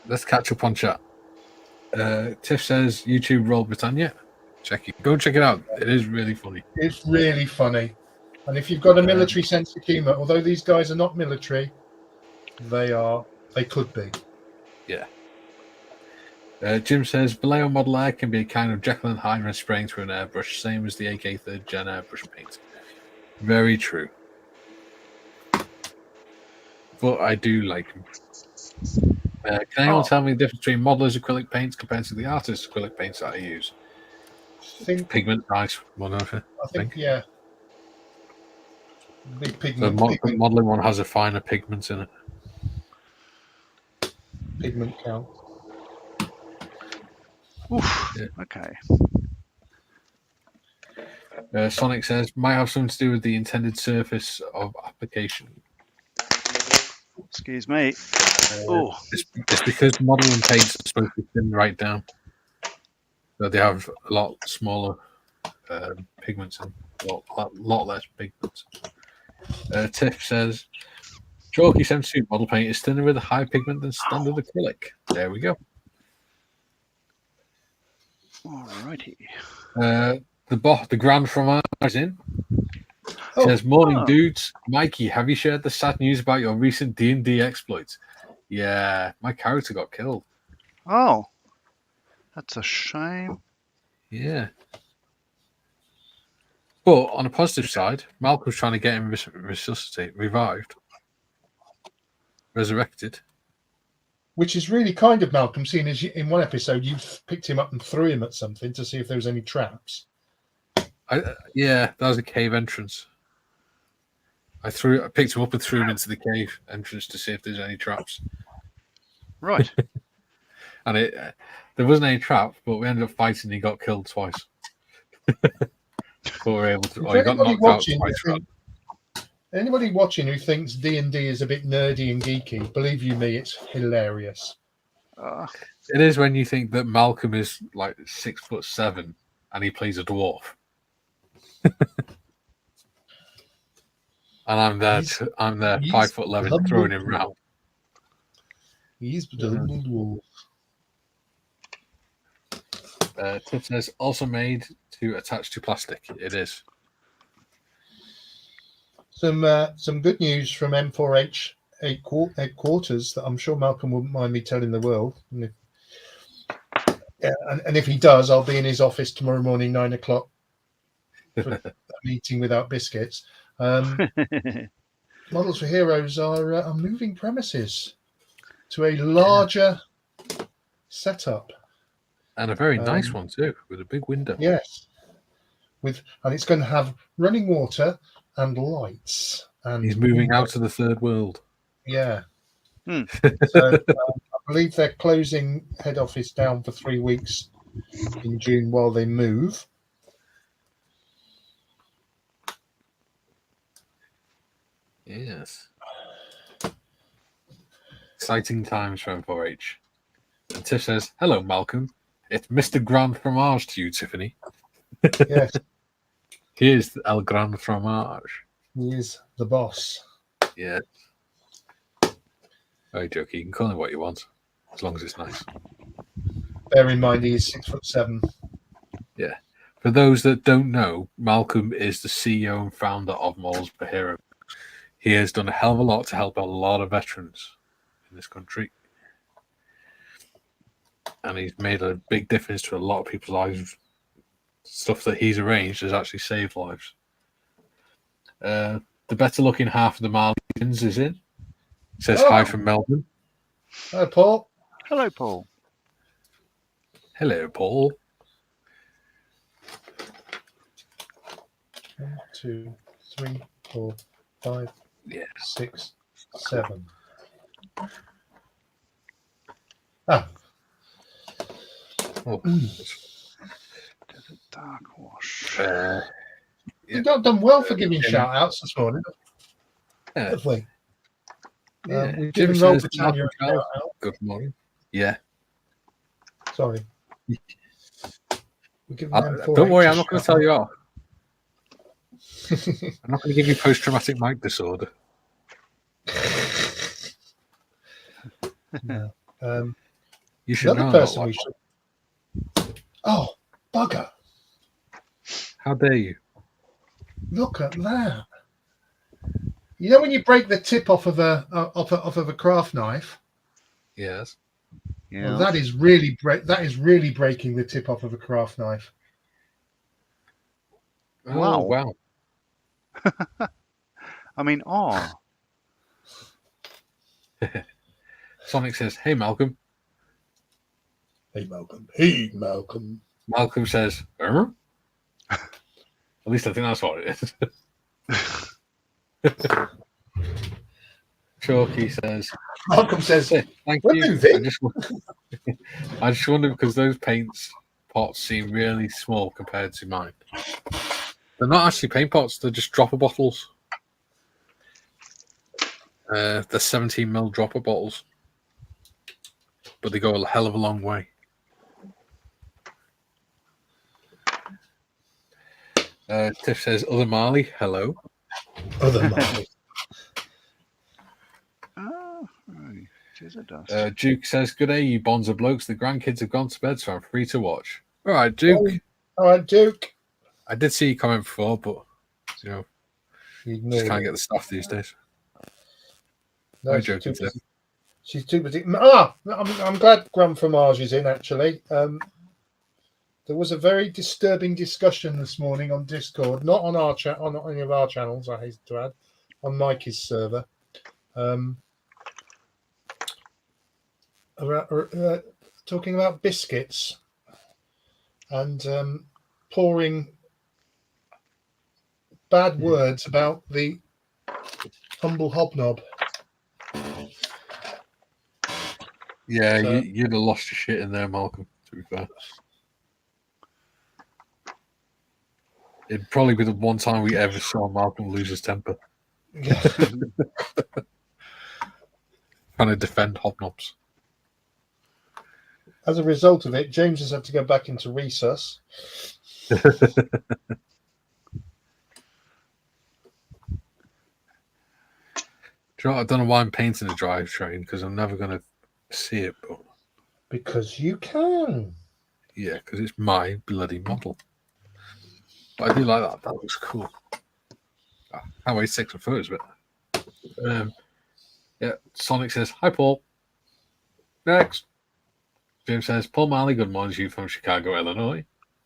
let's catch up on chat. Tiff says YouTube Roll Britannia. Go check it out. It is really funny. It's really funny. And if you've got a military sense of humour, although these guys are not military, they could be. Yeah. Jim says Vallejo Model Air can be a kind of Jekyll and Hyde when spraying through an airbrush, same as the AK 3rd Gen airbrush paint. Very true. But I do like them. Can anyone tell me the difference between modelers' acrylic paints compared to the artist's acrylic paints that I use? Pigment, nice. I think. Yeah. Big The pigment. modelling one has a finer pigment in it. Pigment count. Oof. Yeah. Okay. Sonic says might have something to do with the intended surface of application. Excuse me. It's because modelling paints are supposed to be thin right down, so they have a lot smaller pigments and a lot less pigments. Tiff says chalky 72 model paint is thinner with a higher pigment than standard acrylic. There we go. Alrighty. The Grand from ours in. Says morning dudes. Mikey, have you shared the sad news about your recent D&D exploits? Yeah, my character got killed. Oh, that's a shame. Yeah. But on a positive side, Malcolm's trying to get him resurrected. That is really kind of Malcolm, seeing as in one episode you picked him up and threw him at something to see if there was any traps. Yeah, that was a cave entrance. I picked him up and threw him into the cave entrance to see if there's any traps. Right. And there wasn't any trap, but we ended up fighting. He got killed twice. But we were able to. He got knocked out twice. Anybody watching who thinks D&D is a bit nerdy and geeky, believe you me, it's hilarious. It is when you think that Malcolm is like 6'7" and he plays a dwarf. And I'm there 5'11" throwing him round. He's the little dwarf. Tiff says also made to attach to plastic. It is. Some good news from M4H headquarters that I'm sure Malcolm wouldn't mind me telling the world. And if he does, I'll be in his office tomorrow morning, 9 o'clock, for a meeting without biscuits. Models for Heroes are moving premises to a larger setup. And a very nice one too, with a big window. Yes. And it's going to have running water and lights. And he's moving out to the third world. Yeah. So I believe they're closing head office down for 3 weeks in June while they move. Yes. Exciting times for M4H. And Tiff says, hello, Malcolm. It's Mr. Grand Fromage to you, Tiffany. Yes. He is El Grand Fromage. He is the boss. Yeah. Very jokey. You can call him what you want, as long as it's nice. Bear in mind, he is 6'7". Yeah. For those that don't know, Malcolm is the CEO and founder of Models per Hero. He has done a hell of a lot to help a lot of veterans in this country. And he's made a big difference to a lot of people's lives stuff that he's arranged has actually saved lives. The better looking half of the Marlians is in. Says hi Oh. from Melbourne. Hi, Paul. Hello, Paul. Hello, Paul. 1, 2, 3, 4, 5, Yeah. 6, 7. Ah. Oh. Desert Dark Wash. Yeah. We've not done well for giving shout outs this morning, Yeah. have we? Yeah. We've Jim given says, Britannia a "Malcolm shout out. good morning." Yeah. Sorry. We're giving them Don't worry, I'm a not going to shout tell you off. out. I'm not going to give you post-traumatic mic disorder. No. You should The know. other I'm not person like we should. Oh, bugger! How dare you? Look at that. You know when you break the tip off of a craft knife? Yes. Yeah. Well, that is really breaking the tip off of a craft knife. Oh, Wow. wow. I mean, oh, Sonic says, "Hey, Malcolm." Hey, Malcolm. Hey, Malcolm. Malcolm says, "Huh?" At least I think that's what it is. Chalky says, Malcolm says, "Hey, thank "We're you." moving." I just wonder because those paints pots seem really small compared to mine. They're not actually paint pots; they're just dropper bottles. They're 17 ml dropper bottles, but they go a hell of a long way. Tiff says, "Other Marley, hello." Other Marley. oh, desert dust. Duke says, "Good day, you bonds of blokes. The grandkids have gone to bed, so I'm free to watch." All right, Duke. All right, Duke. I did see you comment before, but you know, You just ignored can't it. get the stuff these days. No, I'm she's joking, too Tiff. busy. She's too busy. I'm glad Graham Fromage is in, actually. There was a very disturbing discussion this morning on Discord, not on our chat, on any of our channels, I hasten to add, on Mikey's server. Talking about biscuits and pouring bad words about the humble hobnob. Yeah, So- you'd have lost your shit in there, Malcolm, to be fair. It'd probably be the one time we ever saw Malcolm lose his temper. Yeah. Trying to defend hobnobs. As a result of it, James has had to go back into resus. Do you know what? I don't know why I'm painting the drivetrain because I'm never going to see it, but Because you can. yeah, because it's my bloody model. But I do like that. That looks cool. I can't wait to take some photos of it. Yeah, Sonic says, "Hi, Paul." Next. James says, "Paul Marley, good morning to you from Chicago, Illinois."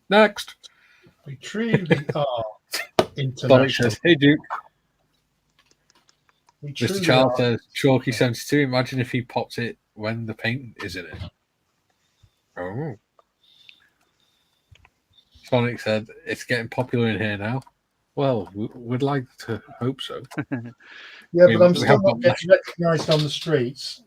Next. We truly are Sonic international. says, "Hey, Duke." We Mr. truly Child are. says, "Chalky72, imagine if he pops it when the paint is in it." Oh. Sonic said, "It's getting popular in here now." Well, we'd like to hope so. Yeah, I mean, but I'm we still have not got getting recognised on the streets.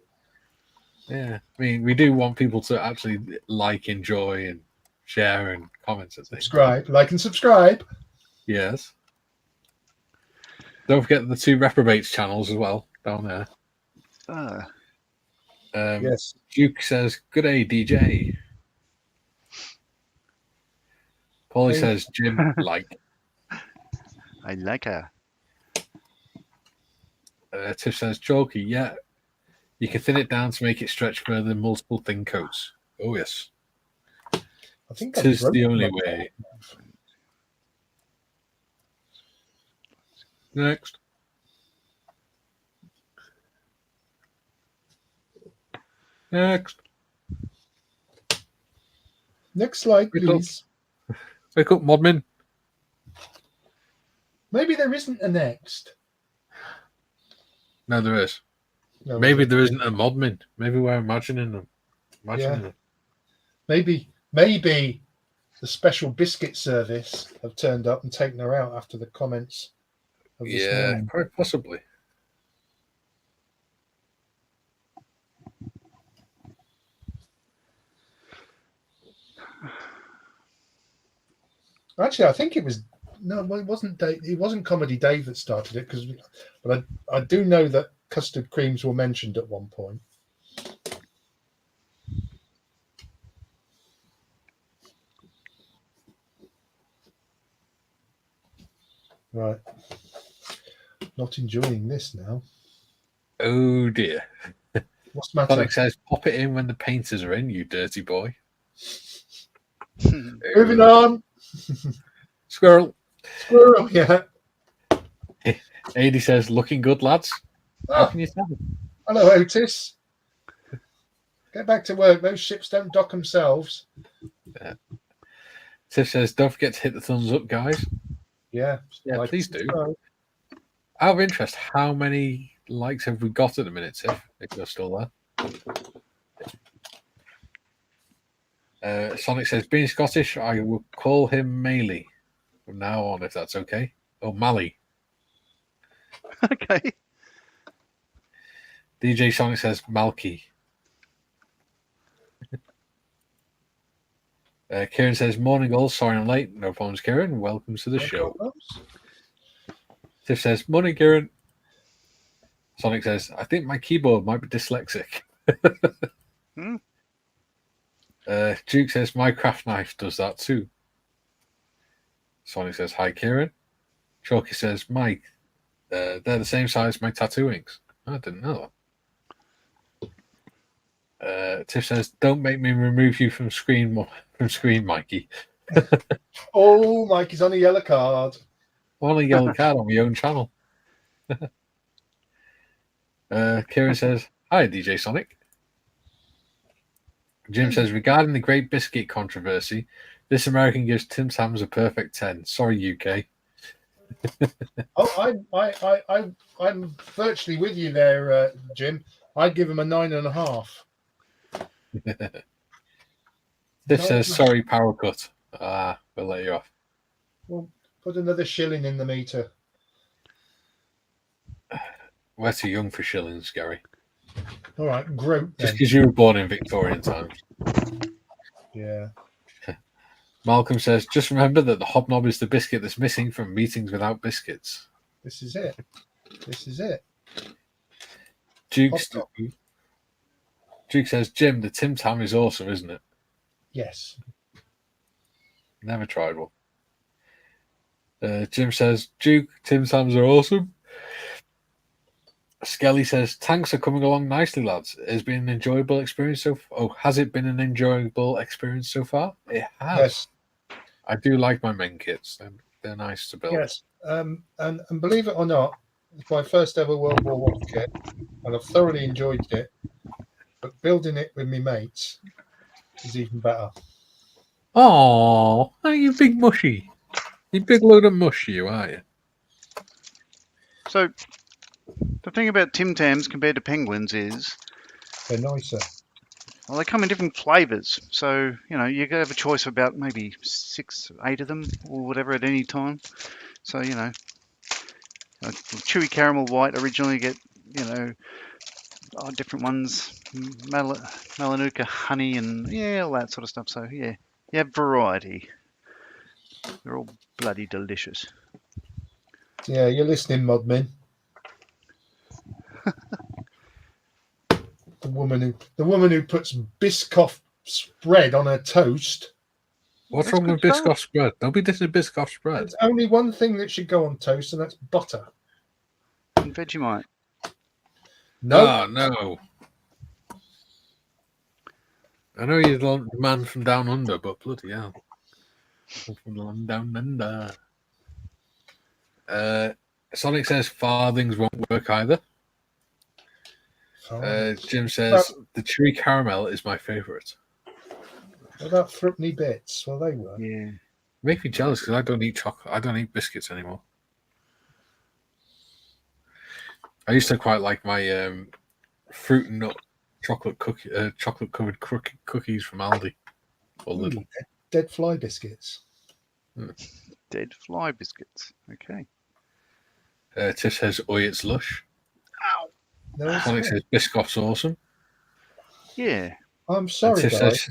Yeah, I mean, we do want people to actually like, enjoy, and share and comment at things. Subscribe, like, and subscribe. Yes. Don't forget the 2 reprobates channels as well down there. Yes. Duke says, "Good day, DJ." Paulie Hey. says, "Jim, like." I like her. Tiff says, "Chalky, yeah. You can thin it down to make it stretch further than multiple thin coats." Oh, yes. I think I've Tis the broken only my- way. Next. Next. Next slide, Good luck. please. Wake up, Modmin. Maybe there isn't a next. No, there is. No, Maybe is there isn't a Modmin. Maybe we're imagining them. Imagining it. Maybe the special biscuit service have turned up and taken her out after the comments of this Yeah, morning. quite possibly. Actually, I think it was well, it wasn't Dave, it wasn't Comedy Dave that started it but I do know that custard creams were mentioned at one point. Right. Not enjoying this now. Oh dear. What's the matter? Sonic says, "Pop it in when the painters are in, you dirty boy." Moving on. Squirrel. Squirrel, yeah. Adi says, "Looking good, lads." How Oh, can you tell? hello, Otis. Get back to work. Those ships don't dock themselves. Tiff says, "Don't forget to hit the thumbs up, guys." Yeah. Yeah, please do. subscribe. Out of interest, how many likes have we got at the minute, Tiff? If you're still there. Sonic says, "Being Scottish, I will call him Maley from now on, if that's okay." Oh, Mally. Okay. DJ Sonic says, "Malky." Kieran says, "Morning all, sorry I'm late." No problems, Kieran. Welcome to the No show. problems. Tiff says, "Morning, Kieran." Sonic says, "I think my keyboard might be dyslexic." Hmm. Duke says, "My craft knife does that too." Sonic says, "Hi, Kieran." Chalky says, "Mike, they're the same size as my tattoo inks." I didn't know that. Tiff says, "Don't make me remove you from screen, Mikey." Oh, Mikey's on a yellow card. On a yellow card on my own channel. Kieran says, "Hi, DJ Sonic." Jim says, "Regarding the Great Biscuit controversy, this American gives Tim Tams a perfect 10. Sorry, UK." Oh, I'm virtually with you there, Jim. I'd give him a 9.5. Tiff says, "Sorry, power cut." We'll let you off. Well, put another shilling in the meter. We're too young for shillings, Gary. All right, Groot Just then. because you were born in Victorian times. Yeah. Malcolm says, "Just remember that the hobnob is the biscuit that's missing from meetings without biscuits." This is it. This is it. Duke Hobnob. says, "Jim, the Tim Tam is awesome, isn't it?" Yes. Never tried one. Jim says, "Duke, Tim Tams are awesome." Skelly says, "Tanks are coming along nicely, lads. Has been an enjoyable experience so far." Oh, has it been an enjoyable experience so far? It has. Yes. I do like my main kits. They're nice to build. Yes. And believe it or not, it's my first ever World War One kit, and I've thoroughly enjoyed it. But building it with my mates is even better. Oh, you big mushy. You big load of mush, you are you? So the thing about Tim Tams compared to penguins is, They're nicer. well, they come in different flavors. So, you know, you could have a choice of about maybe 6, 8 of them or whatever at any time. So, you know, chewy caramel white originally get, you know, different ones, Malanuka honey and yeah, all that sort of stuff. So, yeah, you have variety. They're all bloody delicious. Yeah, you're listening, Modmin. The woman who puts Biscoff spread on her toast. What's That's wrong with good stuff. Biscoff spread? Don't be dissing Biscoff spread. There's only one thing that should go on toast, and that's butter. And Vegemite. No, Ah, no. I know you're the man from down under, but bloody hell. I'm from the land down under. Sonic says farthings won't work either. Jim says the chewy caramel is my favourite. What about threepenny bits? Well, they were. Yeah. Make me jealous because I don't eat chocolate. I don't eat biscuits anymore. I used to quite like my fruit and nut chocolate covered cookies from Aldi or Lidl. Ooh, dead fly biscuits. Dead fly biscuits. Okay. Tiff says, "Oi, it's lush." No, it's Sonic not. says, "Biscoff's awesome." Yeah. I'm And sorry, Tiff guys. says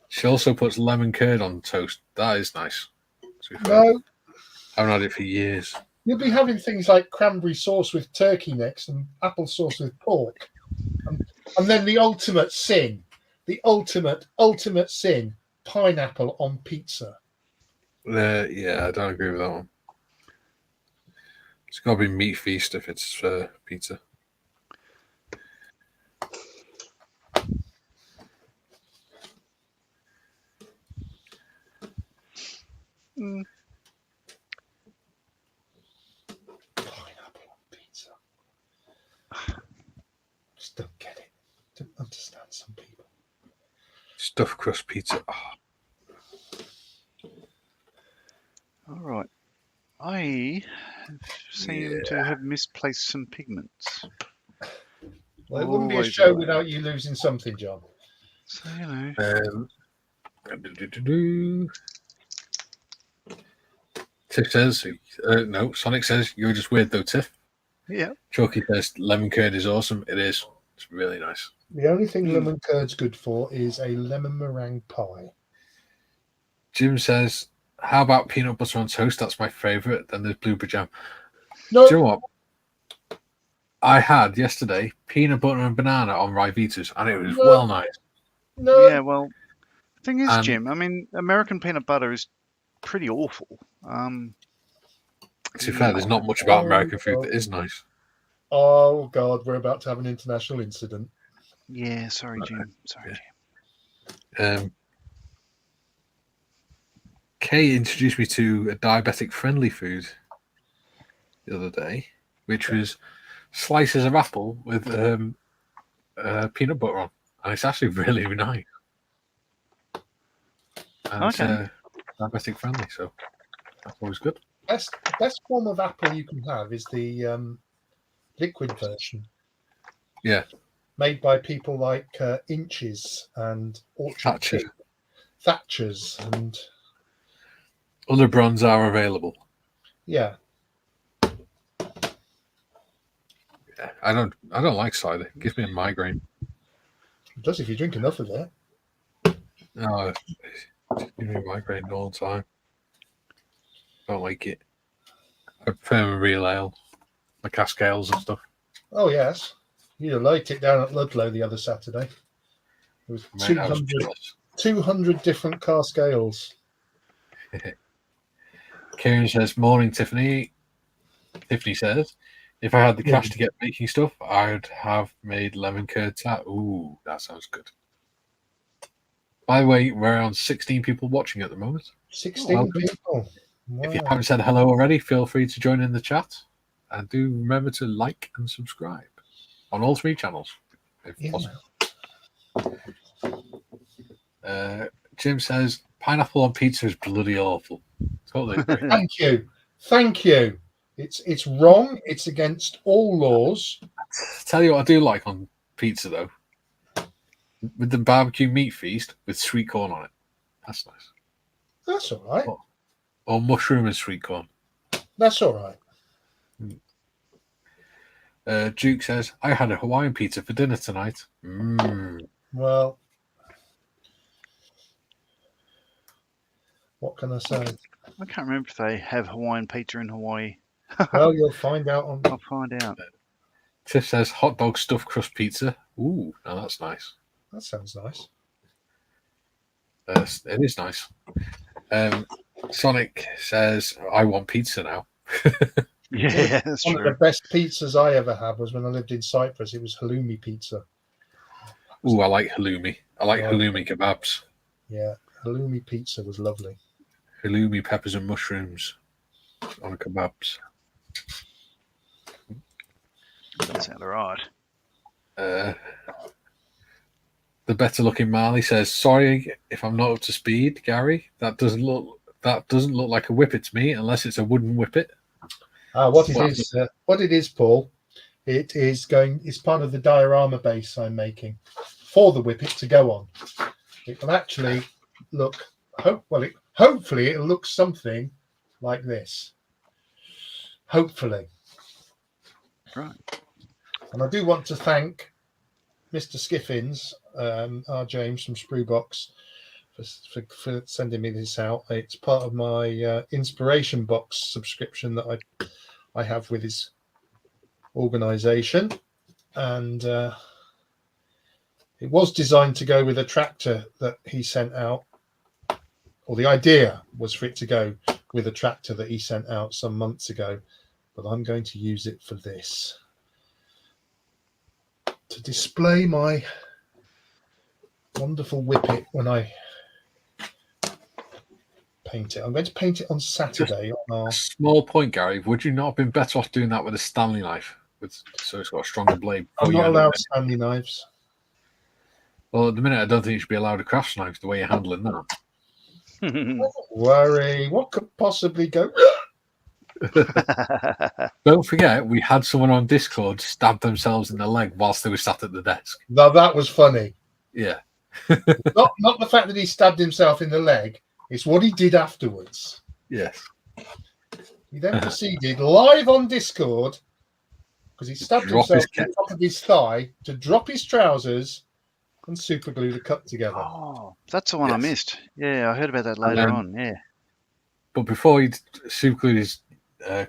she also puts lemon curd on toast. That is nice. To be fair. No, I haven't had it for years. you'll be having things like cranberry sauce with turkey next and apple sauce with pork. And then the ultimate sin, the ultimate sin, pineapple on pizza. Yeah, I don't agree with that one. It's got to be meat feast if it's pizza. Mm. Pineapple on pizza. Just don't get it. Don't understand some people. Stuffed crust pizza. Oh, All right. I seem to have misplaced some pigments. Well, it wouldn't be a Always show away. without you losing something, John. So, you know. Tiff says, no, Sonic says, "You're just weird though, Tiff." Yeah. Chalky says, "Lemon curd is awesome." It is. It's really nice. The only thing lemon curd's good for is a lemon meringue pie. Jim says, "How about peanut butter on toast? That's my favourite." Then there's blueberry jam. No, Do you know what? I had yesterday peanut butter and banana on Ryvitas, and it was No. well nice. no. Yeah, well, the thing is, And- Jim, I mean, American peanut butter is pretty awful. To be fair, there's not much about American food that is nice. Oh, God, we're about to have an international incident. Yeah, sorry, Jim. Sorry, Jim. Kay introduced me to a diabetic-friendly food the other day, which was slices of apple with peanut butter on, and it's actually really nice. And Okay. it's diabetic-friendly, so that's always good. Best form of apple you can have is the liquid version. Yeah. Made by people like Inches and Orchard Thatcher. Pig, Thatchers, and Other brands are available. yeah. Yeah, I don't like cider. It gives me a migraine. It does if you drink enough of it. No, it gives me a migraine all the time. Don't like it. I prefer a real ale, the Cascales and stuff. Oh yes, you liked it down at Ludlow the other Saturday. There was Mate, I was 200 different car scales. Kieran says, "Morning, Tiffany." Tiffany says, "If I had the cash to get baking stuff, I'd have made lemon curd tart." Ooh, that sounds good. By the way, we're on 16 people watching at the moment. 16 welcome. people. Wow. If you haven't said hello already, feel free to join in the chat. And do remember to like and subscribe on all 3 channels, if possible. Jim says, "Pineapple on pizza is bloody awful." Totally agree. Thank you. It's wrong. It's against all laws. Tell you what I do like on pizza, though. With the barbecue meat feast with sweet corn on it. That's nice. That's all right. Or mushroom and sweet corn. That's all right. Duke says, "I had a Hawaiian pizza for dinner tonight." Well, what can I say? I can't remember if they have Hawaiian pizza in Hawaii. Well, you'll find out on. I'll find out. Tiff says, "Hot dog stuffed crust pizza." Ooh, now that's nice. That sounds nice. It is nice. Sonic says, "I want pizza now." Yeah, that's One of the true. best pizzas I ever had was when I lived in Cyprus. It was halloumi pizza. Ooh, I like halloumi. I like Yeah. halloumi kebabs. Yeah, halloumi pizza was lovely. Halloumi, peppers, and mushrooms on kebabs. That sounds alright. The better looking Marley says, "Sorry if I'm not up to speed, Gary. That that doesn't look like a Whippet to me, unless it's a wooden Whippet. What it is, Paul, it is going. It's part of the diorama base I'm making for the Whippet to go on. It will actually look. Hopefully, it'll look something like this. Hopefully, Right. and I do want to thank Mr. Skiffins, our James from Spruebox, for sending me this out. It's part of my inspiration box subscription that I have with his organisation, and it was designed to go with a tractor that he sent out, or the idea was for it to go with a tractor that he sent out some months ago, but I'm going to use it for this, to display my wonderful Whippet when I paint it. I'm going to paint it on Saturday. Small point, Gary. Would you not have been better off doing that with a Stanley knife, so it's got a stronger blade? I'm not allowed Stanley knives. Well, at the minute, I don't think you should be allowed a craft knife the way you're handling that. Don't worry. What could possibly go? Don't forget, we had someone on Discord stab themselves in the leg whilst they were sat at the desk. Now that was funny. Yeah. not the fact that he stabbed himself in the leg. It's what he did afterwards. Yes. He then proceeded live on Discord, because he stabbed himself on top of his thigh, to drop his trousers and super glue the cut together. Oh, that's the one I missed. Yeah, I heard about that later on. Yeah. But before he super glued his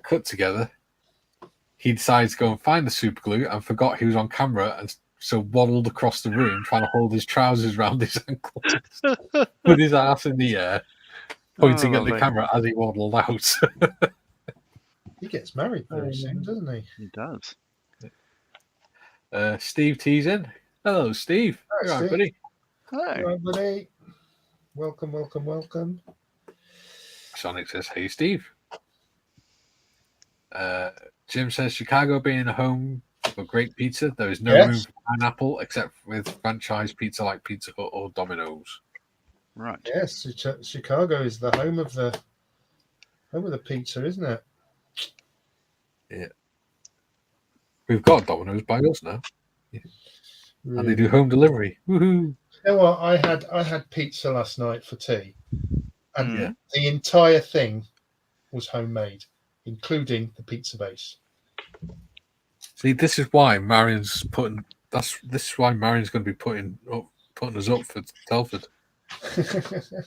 cut together, he decided to go and find the super glue and forgot he was on camera, and so waddled across the room trying to hold his trousers around his ankles with his ass in the air, pointing at the camera as he waddled out. He gets married very soon, doesn't he? He does. Steve T's in. Hello, Steve. Hi, You're Steve. right, buddy. Hello. Hi, buddy. Welcome. Sonic says, "Hey, Steve." Jim says, "Chicago being a home for great pizza, there is no room for pineapple except with franchise pizza like Pizza Hut or Domino's." Right. Yes, Chicago is the home of the pizza, isn't it? Yeah. We've got Domino's by us now. Yeah. Really? And they do home delivery. Woohoo! You know what? I had pizza last night for tea, and the entire thing was homemade, including the pizza base. See, this is why Marion's putting. This is why Marion's going to be putting us up for Telford.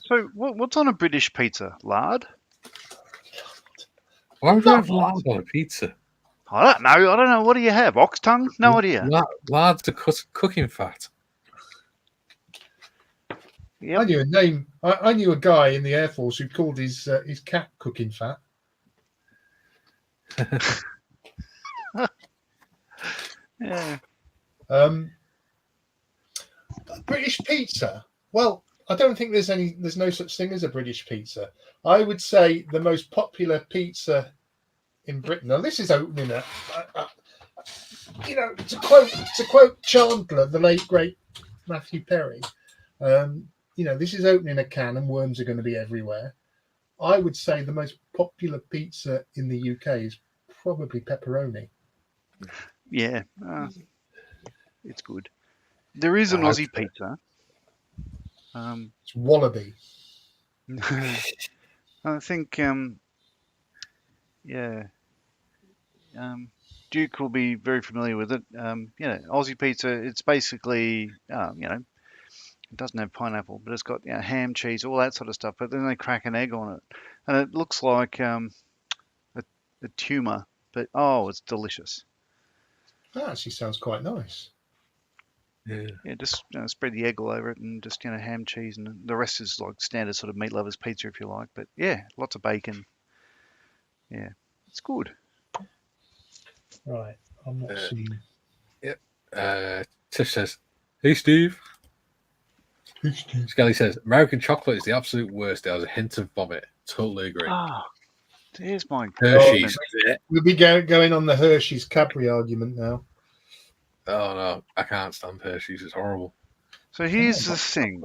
So, what's on a British pizza? Lard? Why would you have lard on a pizza? I don't know. I don't know. What do you have? Ox tongue? No idea. Lard's a cooking fat. Yep. I knew a guy in the Air Force who called his cat cooking fat. Yeah. British pizza. Well, I don't think there's no such thing as a British pizza. I would say the most popular pizza in Britain. Now, this is opening to quote Chandler, the late great Matthew Perry. This is opening a can, and worms are going to be everywhere. I would say the most popular pizza in the UK is probably pepperoni. Yeah. It's good. There is an Aussie pizza. It's Wallaby. I think, Duke will be very familiar with it. Aussie pizza, it's basically, it doesn't have pineapple, but it's got ham, cheese, all that sort of stuff. But then they crack an egg on it. And it looks like a tumour, but, it's delicious. That actually sounds quite nice. Yeah, just spread the egg all over it, and just ham, cheese, and the rest is like standard sort of meat lovers pizza if you like. But yeah, lots of bacon. Yeah, it's good. Right, I'm not seeing. Yep. Tish says, "Hey, Steve." Skelly says, "American chocolate is the absolute worst. It has a hint of vomit." Totally agree. There's my Hershey's. We'll be going on the Hershey's Cadbury argument now. Oh no, I can't stand Hershey's. It's horrible. So here's the thing.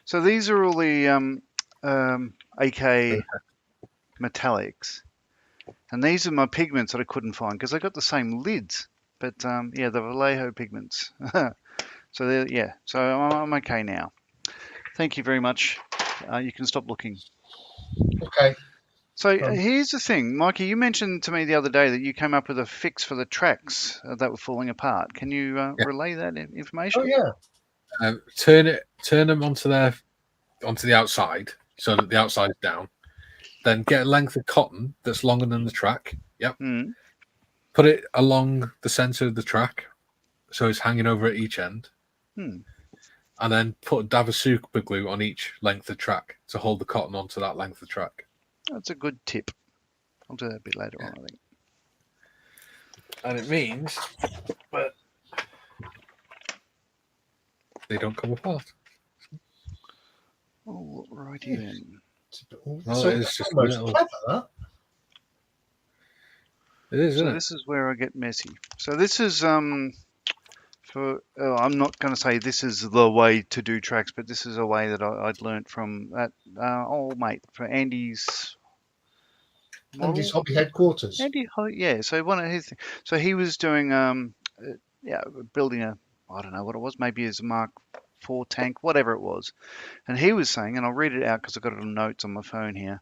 So these are all the AK metallics, and these are my pigments that I couldn't find because they got the same lids. But yeah, the Vallejo pigments. So yeah, so I'm okay now. Thank you very much. You can stop looking. Okay. So here's the thing, Mikey. You mentioned to me the other day that you came up with a fix for the tracks that were falling apart. Can you Yeah. relay that Oh information? yeah. Turn them onto the outside so that the outside's down. Then get a length of cotton that's longer than the track. Yep. Mm. Put it along the center of the track, so it's hanging over at each end. Hmm. And then put a dab of super glue on each length of track to hold the cotton onto that length of track. That's a good tip. I'll do that a bit later on, I think. And it means that they don't come apart. Oh, righty then. Well, So it's just almost little. clever, that. It is, isn't So it? this is where I get messy. So this is for I'm not going to say this is the way to do tracks, but this is a way that I'd learnt from that old mate for Andy's Andy's model. hobby headquarters. Yeah. So one of his, so he was doing yeah, building a, I don't know what it was, maybe it's a Mark IV tank, whatever it was, and he was saying, and I'll read it out because I've got it on notes on my phone here.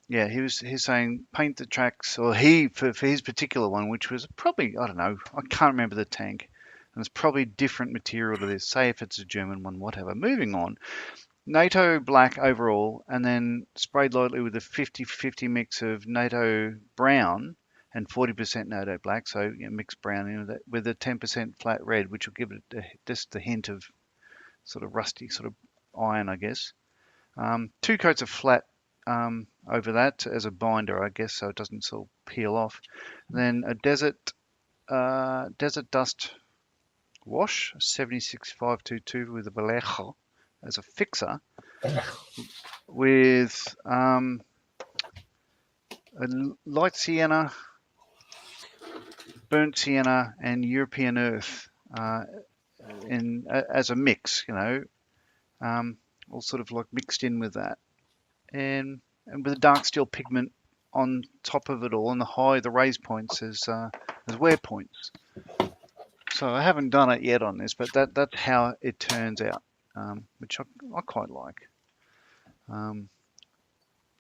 Yeah, he's saying paint the tracks, or he for his particular one, which was probably, I don't know, I can't remember the tank, and it's probably different material to this. Say if it's a German one, whatever. Moving on, NATO black overall, and then sprayed lightly with a 50-50 mix of NATO brown and 40% NATO black, so mixed brown with a 10% flat red, which will give it just a hint of sort of rusty, sort of iron, I guess. 2 coats of flat over that as a binder, I guess, so it doesn't sort of peel off. Then a desert dust wash, 76522 with a Vallejo as a fixer, with a light sienna, burnt sienna, and European earth as a mix, all sort of like mixed in with that, and with a dark steel pigment on top of it all, and the raised points as wear points. So I haven't done it yet on this, but that's how it turns out, which I quite like.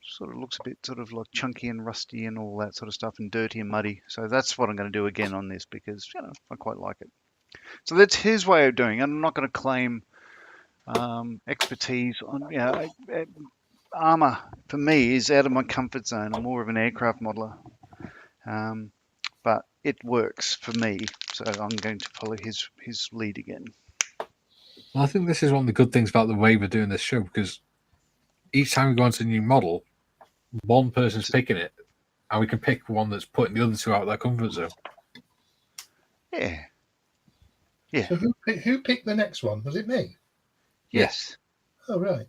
Sort of looks a bit sort of like chunky and rusty and all that sort of stuff, and dirty and muddy. So that's what I'm going to do again on this because I quite like it. So that's his way of doing it. I'm not going to claim expertise on armor. For me, is out of my comfort zone. I'm more of an aircraft modeler, but it works for me. So I'm going to follow his lead again. Well, I think this is one of the good things about the way we're doing this show, because each time we go into a new model, one person's picking it, and we can pick one that's putting the other two out of their comfort zone. Yeah. So who picked the next one? Was it me? Yes. Oh, right.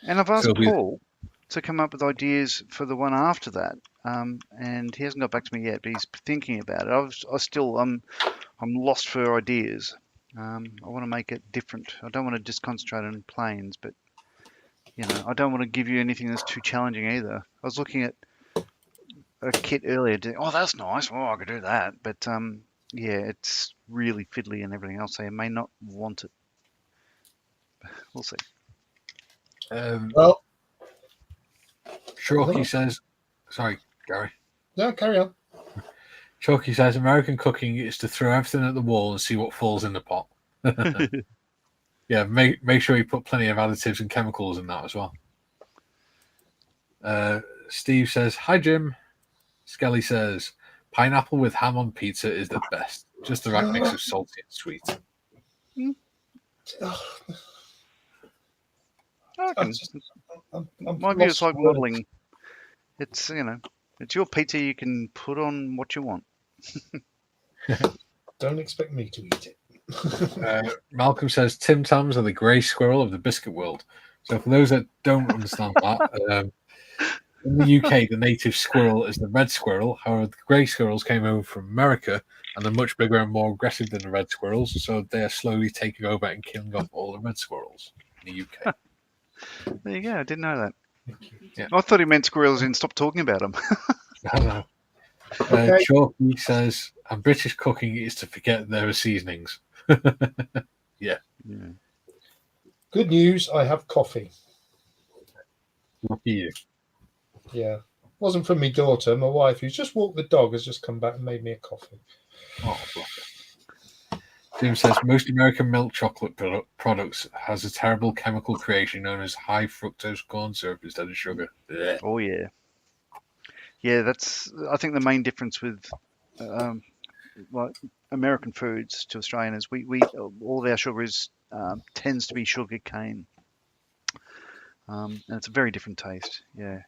And I've asked Paul to come up with ideas for the one after that, and he hasn't got back to me yet, but he's thinking about it. I'm lost for ideas. I want to make it different. I don't want to just concentrate on planes, but I don't want to give you anything that's too challenging either. I was looking at a kit earlier. Oh, that's nice. Oh, I could do that, but yeah, it's really fiddly and everything else. So I may not want it. We'll see. Well, Chalky says, sorry, Gary. No, carry on. Chalky says American cooking is to throw everything at the wall and see what falls in the pot. Yeah, make sure you put plenty of additives and chemicals in that as well. Steve says, hi, Jim. Skelly says, pineapple with ham on pizza is the best. Just the right mix of salty and sweet. My view is like modelling. It's it's your pizza. You can put on what you want. Don't expect me to eat it. Malcolm says Tim Tams are the grey squirrel of the biscuit world. So for those that don't understand that, in the UK, the native squirrel is the red squirrel. However, the grey squirrels came over from America, and they're much bigger and more aggressive than the red squirrels. So they are slowly taking over and killing off all the red squirrels. the UK. There you go. I didn't know that. Yeah. I thought he meant squirrels and stop talking about them. I don't know. Okay. Chalky says, and British cooking is to forget there are seasonings. Yeah. Good news, I have coffee. Lucky you. Yeah. Wasn't from my daughter, my wife, who's just walked the dog, has just come back and made me a coffee. Oh, bless her. Jim says, most American milk chocolate products has a terrible chemical creation known as high fructose corn syrup instead of sugar. Blech. Oh yeah. Yeah, that's. I think the main difference with like American foods to Australian is we all of our sugar is tends to be sugar cane, and it's a very different taste. Yeah.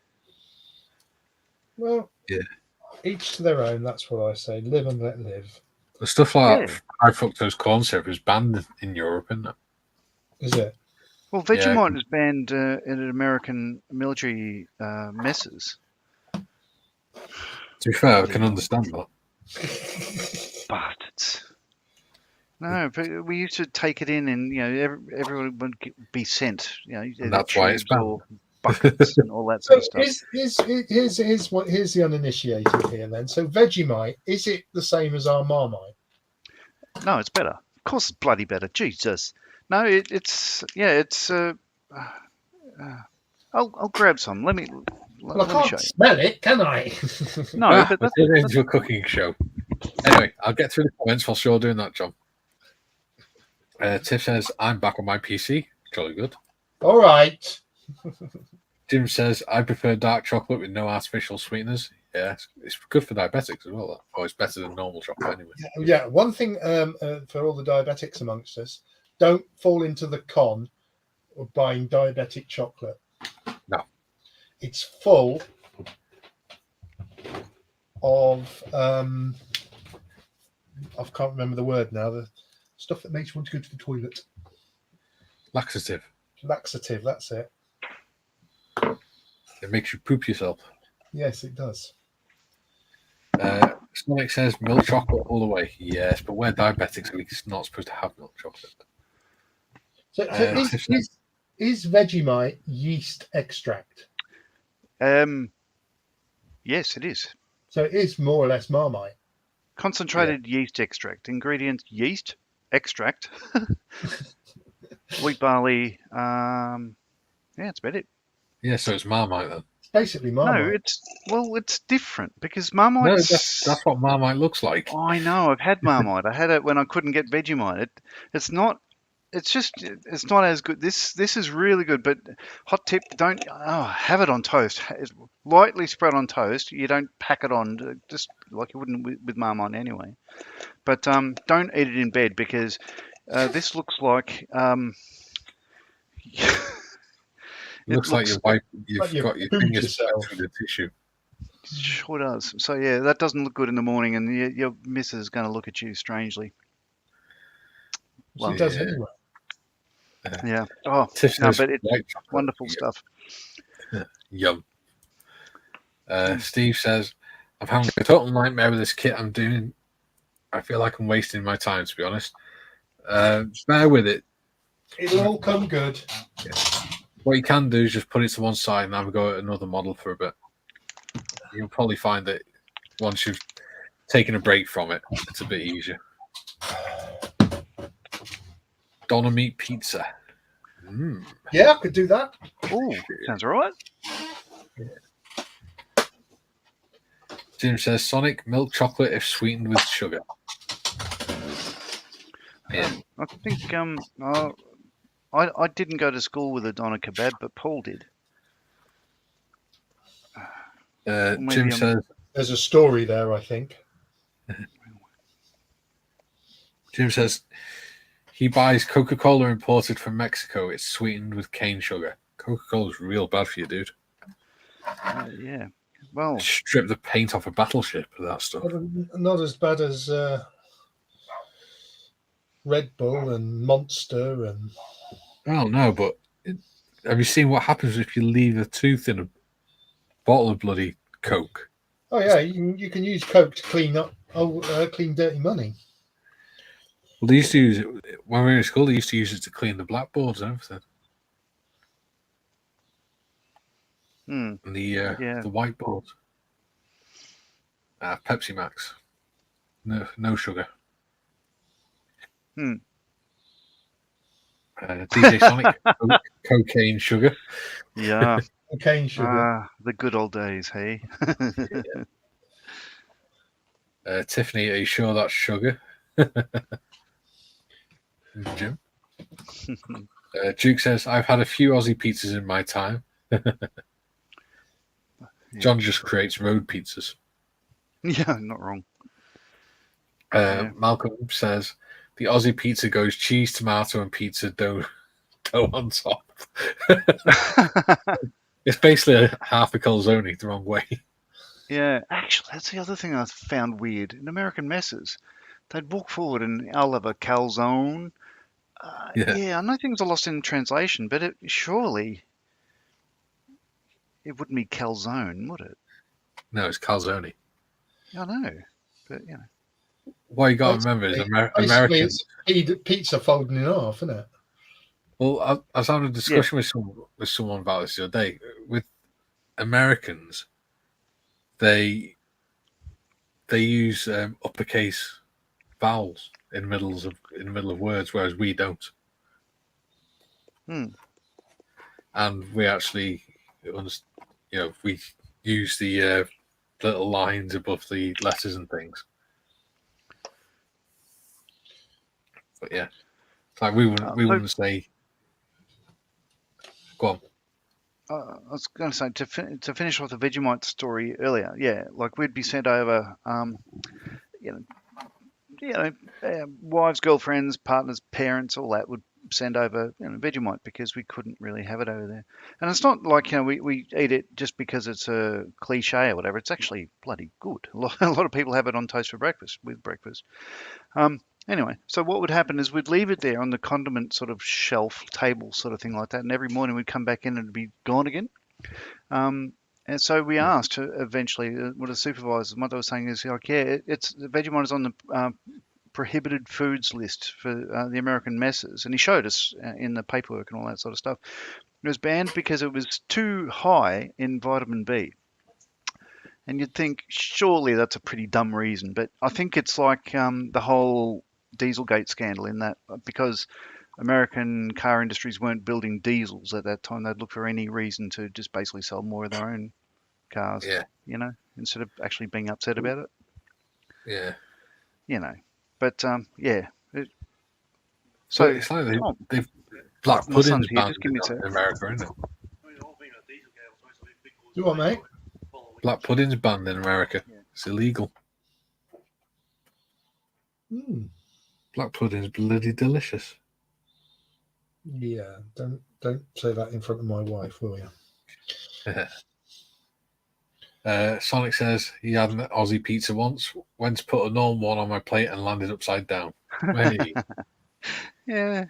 Well, Yeah. each to their own, that's what I say. Live and let live. The stuff like Yeah. high fructose corn syrup is banned in Europe, isn't it? Is it? Well, Yeah. Vegemite is banned in American military messes. To be fair, I Bloody can hell. understand that. But it's no. But we used to take it in, and everyone would be sent. Either that's why it's tubes banned. or buckets and all that So sort of stuff. here's the uninitiated here then. So Vegemite, is it the same as our Marmite? No, it's better. Of course, it's bloody better. Jesus. No, it's. I'll grab some. Let me Well, I let me show can't you. smell it, can I? No, but we're that's turning into a cooking show. Anyway, I'll get through the comments while you're doing that, John. Tiff says, I'm back on my PC. Jolly good. All right. Jim says, I prefer dark chocolate with no artificial sweeteners. Yeah, it's good for diabetics as well. Oh, it's better than normal chocolate anyway. Yeah, one thing for all the diabetics amongst us, don't fall into the con of buying diabetic chocolate. No. It's full of I can't remember the word now, the stuff that makes you want to go to the toilet. Laxative. Laxative, that's it. It makes you poop yourself. Yes, it does. Sonic says milk chocolate all the way. Yes, but we're diabetics, we're not supposed to have milk chocolate. So is Vegemite yeast extract? Yes, it is. So it is more or less Marmite. Concentrated yeast extract. Ingredients: yeast extract, wheat barley. Yeah, it's about it. Yeah, so it's Marmite then. It's basically Marmite. No, it's different because No, Marmite. that's what Marmite looks like. Oh, I know. I've had Marmite. I had it when I couldn't get Vegemite. It's not. It's not as good. This is really good. But hot tip: don't have it on toast. It's lightly spread on toast. You don't pack it on just like you wouldn't with Marmite anyway. But don't eat it in bed because this looks like. It looks like you've like got you your pooped fingers yourself. through the tissue. Sure does. So yeah, that doesn't look good in the morning, and your missus is going to look at you strangely. She does anyway. Yeah. Oh Tiff no, says but it's white chocolate. wonderful Yeah. stuff. Yum. Steve says, I'm having a total nightmare with this kit I'm doing. I feel like I'm wasting my time, to be honest. Bear with it. It'll all come good. What you can do is just put it to one side and have a go at another model for a bit. You'll probably find that once you've taken a break from it, it's a bit easier. Donna Meat Pizza. Yeah, I could do that. Oh, sounds all right. Jim says, Sonic milk chocolate if sweetened with sugar. Yeah. I think I didn't go to school with a doner kebab, but Paul did. Maybe Jim says, There's a story there, I think. Jim says he buys Coca-Cola imported from Mexico. It's sweetened with cane sugar. Coca-Cola's real bad for you, dude. Yeah. Well, Strip the paint off a battleship with that stuff. Not as bad as Red Bull and Monster and. Oh no, but have you seen what happens if you leave a tooth in a bottle of bloody Coke? Oh yeah, you can use Coke to clean up clean dirty money. Well, they used to use it when we were in school. They used to use it to clean the blackboards and everything. Hmm. And the Yeah. the whiteboard. Pepsi Max. No sugar. Hmm. DJ Sonic. Cocaine sugar. Yeah. Cane sugar. The good old days, hey? Tiffany, are you sure that's sugar? Jim. Duke says, I've had a few Aussie pizzas in my time. John just creates road pizzas. Yeah, not wrong. Yeah. Malcolm says, the Aussie pizza goes cheese, tomato, and pizza dough on top. It's basically half a calzone the wrong way. Yeah, actually, that's the other thing I found weird. In American messes, they'd walk forward and I'll have a calzone. Yeah. Yeah, I know things are lost in translation, but surely it wouldn't be calzone, would it? No, it's calzone. I know, but you know. What you got to remember is Basically, Americans. it's pizza folding in half, isn't it? Well, I was having a discussion with someone about this the other day. With Americans, they use uppercase vowels in the middle of words, whereas we don't. Hmm. And we actually, we use the little lines above the letters and things. But yeah, it's like we wouldn't say. Go on. I was going to say to finish off the Vegemite story earlier. Yeah, like we'd be sent over, you know, wives, girlfriends, partners, parents, all that would send over Vegemite because we couldn't really have it over there. And it's not like we eat it just because it's a cliche or whatever. It's actually bloody good. A lot of people have it on toast for breakfast with breakfast. Anyway, so what would happen is we'd leave it there on the condiment sort of shelf table sort of thing like that, and every morning we'd come back in and it'd be gone again. And so we asked eventually what the supervisors, what they were saying is like, yeah, it's Vegemite is on the prohibited foods list for the American messes, and he showed us in the paperwork and all that sort of stuff. It was banned because it was too high in vitamin B. And you'd think surely that's a pretty dumb reason, but I think it's like the whole Dieselgate scandal in that because American car industries weren't building diesels at that time, they'd look for any reason to just basically sell more of their own cars, Yeah. Instead of actually being upset about it, Yeah. But yeah. So So, it's like Tom, they've black my pudding's son's here. banned Just give me a sec. in America, isn't it? You what, mate? Black pudding's banned in America. It's illegal. Mm. Black pudding's bloody delicious. Yeah, don't say that in front of my wife, will you? Sonic says he had an Aussie pizza once. Went to put a normal one on my plate and landed upside down. Hey. Yeah.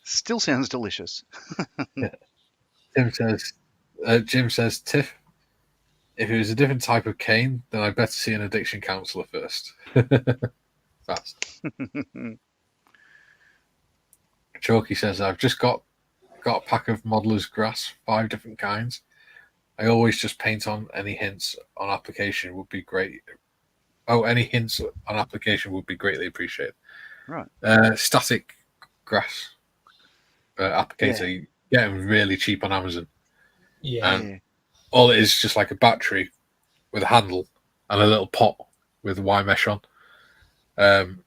Still sounds delicious. Jim says, Tiff, if it was a different type of cane, then I'd better see an addiction counsellor first. Fast. Chalky says, I've just got a pack of Modeler's Grass, 5 different kinds. I always just paint on any hints on application would be great. Oh, any hints on application would be greatly appreciated. Right. Static grass applicator, you get them really cheap on Amazon. Yeah. All it is just like a battery with a handle and a little pot with wire mesh on. And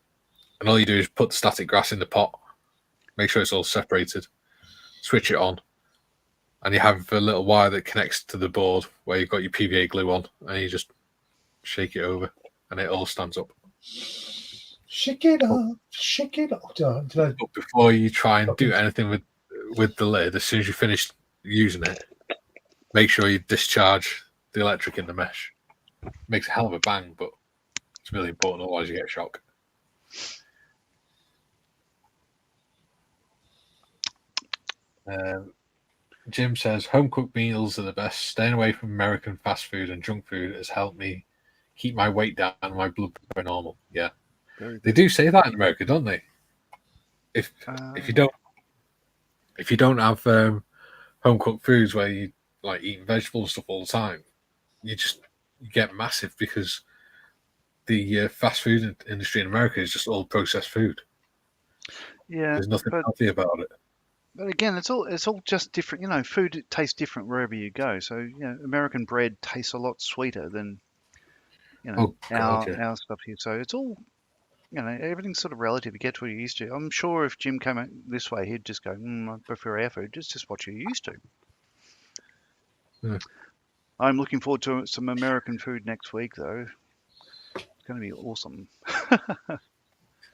all you do is put the static grass in the pot, make sure it's all separated, switch it on, and you have a little wire that connects to the board where you've got your PVA glue on, and you just shake it over, and it all stands up. Shake it up, shake it up. But before you try and do anything with the lid, as soon as you finish using it, make sure you discharge the electric in the mesh. Makes a hell of a bang, but it's really important, otherwise you get shock. Jim says, home cooked meals are the best. Staying away from American fast food and junk food has helped me keep my weight down and my blood pressure normal. Yeah. They do say that in America, don't they? If you don't have home cooked foods where you like eating vegetables stuff all the time, you get massive because the fast food industry in America is just all processed food. Yeah, There's nothing but healthy about it. but again, it's all just different. Food tastes different wherever you go. So American bread tastes a lot sweeter than Oh God, yeah. our stuff here. So it's all everything's sort of relative. You get to what you're used to. I'm sure if Jim came out this way, he'd just go, I prefer our food. It's just what you're used to. Yeah. I'm looking forward to some American food next week, though. It's going to be awesome.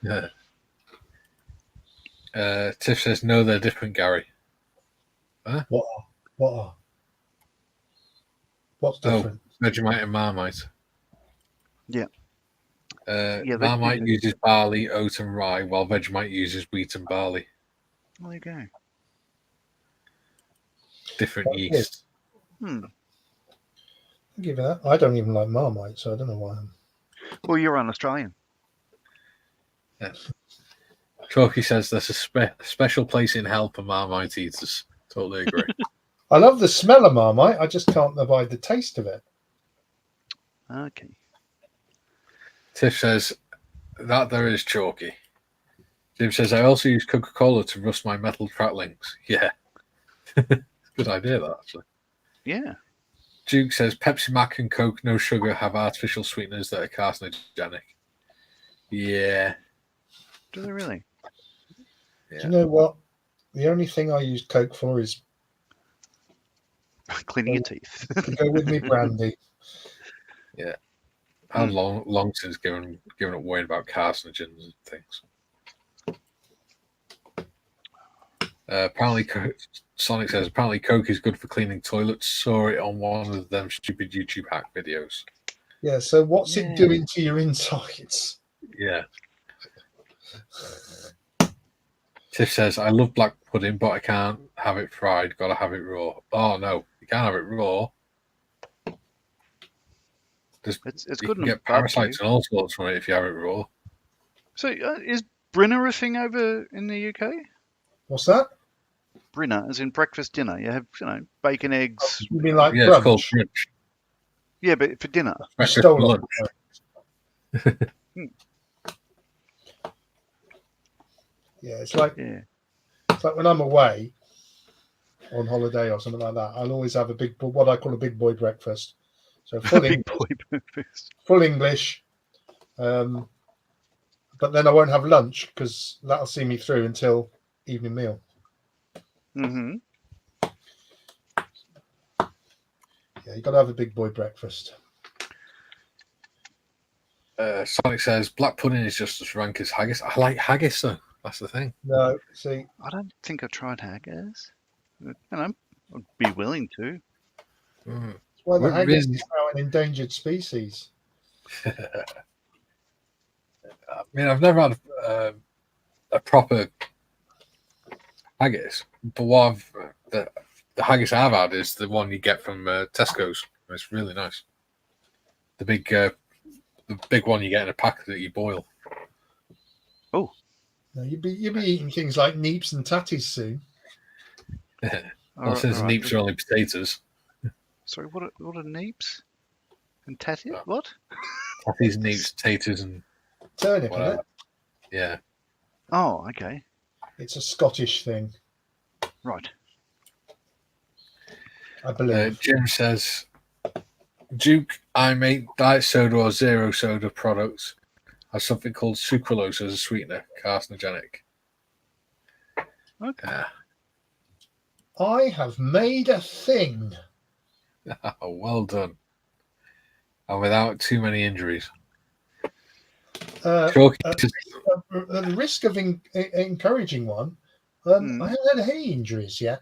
Yeah. Tiff says no, they're different, Gary. What are? What's different? Vegemite and Marmite. Yeah. Marmite uses barley, oat, and rye, while Vegemite uses wheat and barley. There you go. Different yeast. I'll give you that. I don't even like Marmite, so I don't know why. Well, you're an Australian. Yeah. Chalky says there's a special place in hell for Marmite eaters. Totally agree. I love the smell of Marmite. I just can't abide the taste of it. Okay. Tiff says that there is Chalky. Jim says I also use Coca-Cola to rust my metal track links. Yeah. Good idea, that, actually. Yeah. Duke says Pepsi Max and Coke, no sugar, have artificial sweeteners that are carcinogenic. Yeah. Do they really? Yeah. Do you know what? The only thing I use Coke for is Cleaning your teeth. to go with me brandy. Yeah. I've long since given up worrying about carcinogens and things. Apparently, Sonic says apparently Coke is good for cleaning toilets. Saw it on one of them stupid YouTube hack videos. Yeah. So what's it doing to your insides? Yeah. Tiff says I love black pudding, but I can't have it fried. Got to have it raw. Oh no, you can't have it raw. It's you good can in a get parasites and all sorts from it if you have it raw. So is Brinner a thing over in the UK? What's that? Brinner, as in breakfast, dinner. You have, bacon, eggs. You mean like Yeah, brunch? it's called brunch. Yeah, but for dinner. You Breakfast stole lunch. it. Yeah, it's like when I'm away on holiday or something like that. I'll always have what I call a big boy breakfast. So full Big English, boy breakfast. full English. But then I won't have lunch because that'll see me through until evening meal. Mm-hmm. Yeah, you got to have a big boy breakfast. Sonic says black pudding is just as rank as haggis. I like haggis though. That's the thing. No, see, I don't think I tried haggis. I'd be willing to. Mm. that's why the What haggis really- is now an endangered species. I mean, I've never had a proper haggis, but the haggis I've had is the one you get from Tesco's. It's really nice. The big one you get in a pack that you boil. No, you'd be eating things like neeps and tatties soon. Well, since neeps are only potatoes. Sorry, what are neeps? And tatty? What? Tatties, neeps, taters, and Turnip, isn't whatever. it? Yeah. Oh, okay. It's a Scottish thing, Right. I believe. Jim says, Duke, I make diet soda or zero soda products. Has something called sucralose as a sweetener, carcinogenic. Okay. I have made a thing. Oh, well done. And without too many injuries. Chalky At the risk of encouraging one, I haven't had any injuries yet.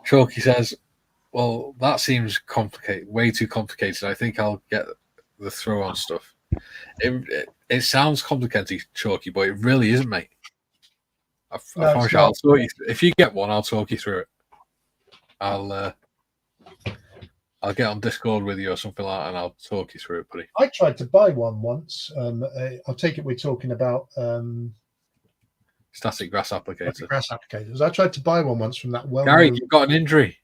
Chalky says, well, that seems complicated, way too complicated. I think I'll get the throw on stuff. It sounds complicated, Chalky, but it really isn't, mate. I promise you, I'll talk you through. If you get one, I'll talk you through it. I'll get on Discord with you or something like that, and I'll talk you through it, buddy. I tried to buy one once. I take it we're talking about Static grass Like applicator. grass applicators. I tried to buy one once from that Gary, well-known. you've got an injury.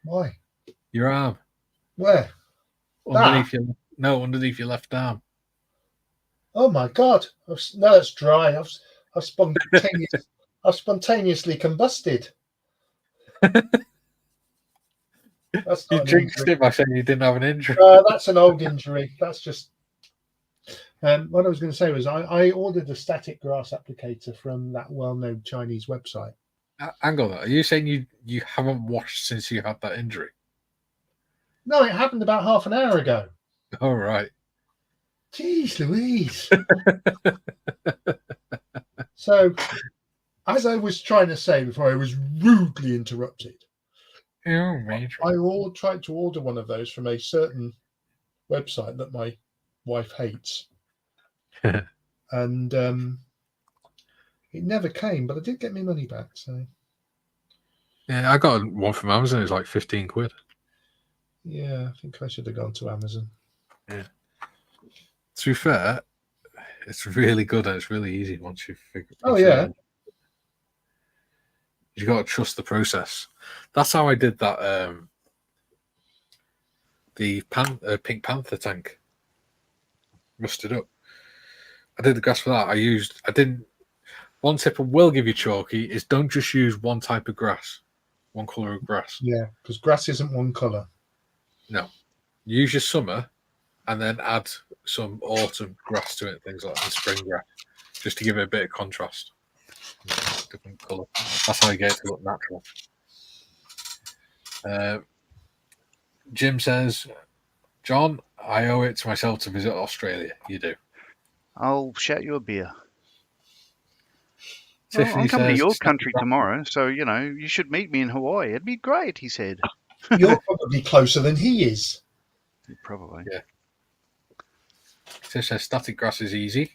Why? Your arm. Where? Underneath your left arm. Oh my God! No, it's dry. I've spontaneously combusted. That's You not an jinxed injury. it by saying you didn't have an injury. That's an old injury. That's just. What I was going to say was I ordered a static grass applicator from that well-known Chinese website. Hang on, are you saying you haven't washed since you had that injury? No, it happened about half an hour ago. All right. Jeez Louise. So, as I was trying to say before I was rudely interrupted, Oh, major. I tried to order one of those from a certain website that my wife hates. And it never came, but I did get my money back. So, Yeah, I got one from Amazon. It was like 15 quid. yeah, I think I should have gone to Amazon. Yeah. To be fair, it's really good and it's really easy once you figure. Oh, yeah. You got to trust the process. That's how I did that. The Pink Panther tank rusted up. I did the grass for that. I didn't. One tip I will give you, Chalky, is don't just use one type of grass, one colour of grass. Yeah, because grass isn't one colour. No, use your summer, and then add some autumn grass to it, things like that, and spring grass, just to give it a bit of contrast. Different colour. That's how you get it to look natural. Jim says, John, I owe it to myself to visit Australia. You do. I'll shout you a beer. Well, Tiffany I'm coming to says, your country tomorrow, so, you should meet me in Hawaii. It'd be great, he said. You're probably closer than he is. Probably. Yeah. Tiff says, static grass is easy.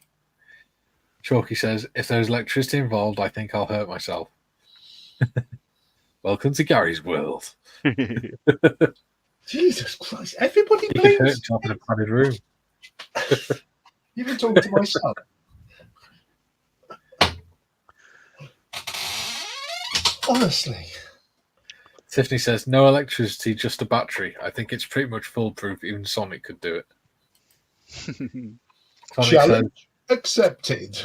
Chalky says, if there's electricity involved, I think I'll hurt myself. Welcome to Gary's world. Jesus Christ. Everybody You can hurt blames. yourself in a padded room. You can talk to my son. Honestly. Tiffany says, no electricity, just a battery. I think it's pretty much foolproof. Even Sonic could do it. Sonic Challenge accepted.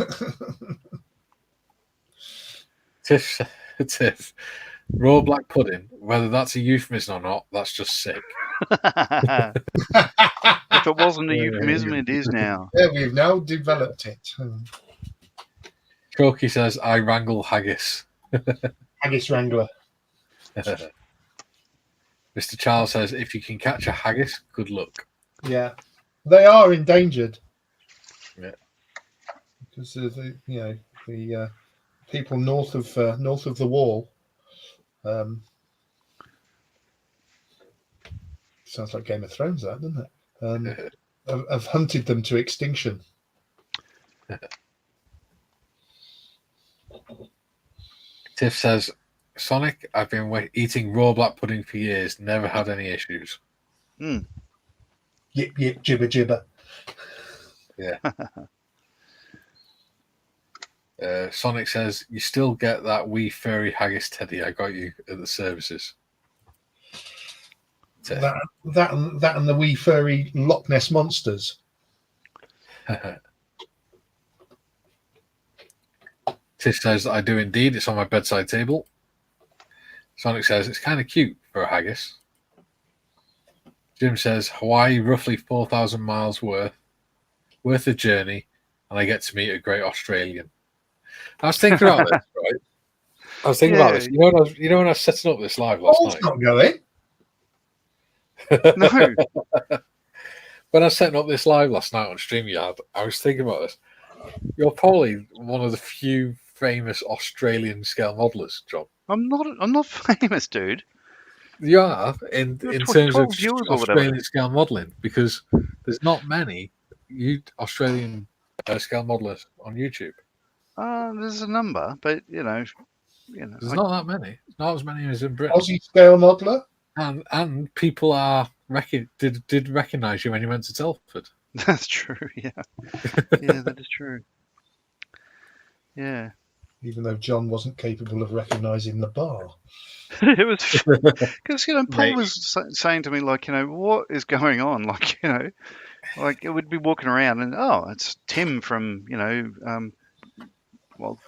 says, Tiff, raw black pudding, whether that's a euphemism or not, that's just sick. If it wasn't a euphemism, it is now. Yeah, we've now developed it. Chalky says, I wrangle haggis. Haggis Wrangler. Mr. Charles says, if you can catch a haggis, good luck. Yeah. They are endangered. Yeah. Because the people north of the wall. Sounds like Game of Thrones, that, doesn't it? Have hunted them to extinction. Tiff says, Sonic, I've been eating raw black pudding for years, never had any issues. Yip, yip, jibber, jibber. Yeah. Sonic says, you still get that wee furry haggis teddy I got you at the services. Tiff. That and the wee furry Loch Ness monsters. Tiff says, I do indeed. It's on my bedside table. Sonic says, it's kind of cute for a haggis. Jim says, Hawaii, roughly 4,000 miles worth a journey, and I get to meet a great Australian. I was thinking about this, right? I was thinking about this. You know when I was setting up this live last Paul's night? not going. No. When I was setting up this live last night on StreamYard, I was thinking about this. You're probably one of the few famous Australian scale modelers, John. I'm not famous, dude. You are in You're terms of 12 viewers or whatever. Australian scale modelling, because there's not many Australian scale modelers on YouTube. There's a number, but There's not that many. Not as many as in Britain. Aussie scale modeler. And people did recognise you when you went to Telford. That's true. Yeah, yeah, that is true. Yeah. even though John wasn't capable of recognising the bar. It was because Paul Mate. was saying to me like, what is going on? Like, like it would be walking around and it's Tim from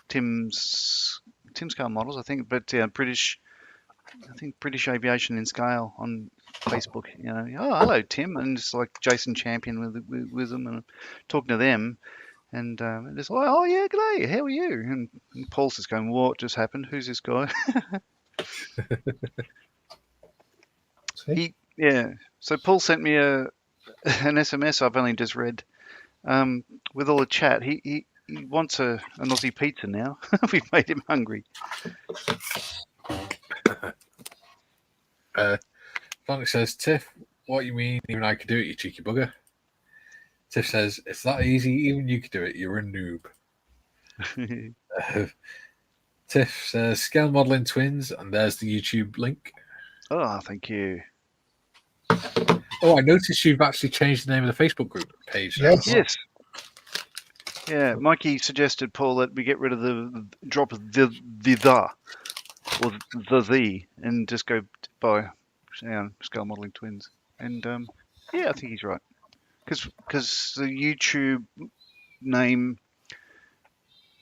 Tim's car models, I think, but British. I think British Aviation in Scale on Facebook. Hello Tim, and it's like Jason Champion with them, and talking to them, and it's like, oh yeah, g'day, how are you? And Paul's just going, what just happened? Who's this guy? See? So Paul sent me an SMS I've only just read with all the chat. He wants an Aussie pizza now. We've made him hungry. Sonic says, Tiff, what you mean even I could do it, you cheeky bugger? Tiff says, it's that easy, even you could do it, you're a noob. Tiff says, scale modeling twins, and there's the YouTube link. Oh, thank you. Oh, I noticed you've actually changed the name of the Facebook group page. Yes. Yes. Yeah, Mikey suggested, Paul, that we get rid of the drop of the or the and just go by scale modeling twins. And I think he's right because the YouTube name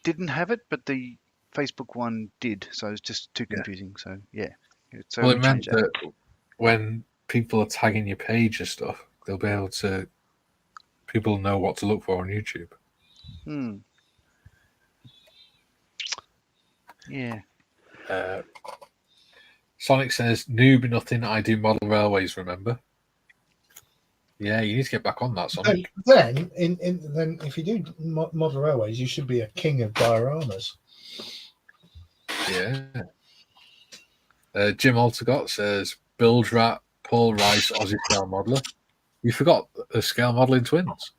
didn't have it, but the Facebook one did, so it's just too confusing. So so Well, we it meant changed that. when people are tagging your page and stuff, they'll be able to. People know what to look for on YouTube. Yeah. Sonic says, noob nothing, I do model railways, remember? Yeah, you need to get back on that, Sonic. Then if you do model railways, you should be a king of dioramas. Yeah. Jim Altegott says, Build Rat, Paul Rice, Aussie scale modeler. You forgot the scale modeling twins.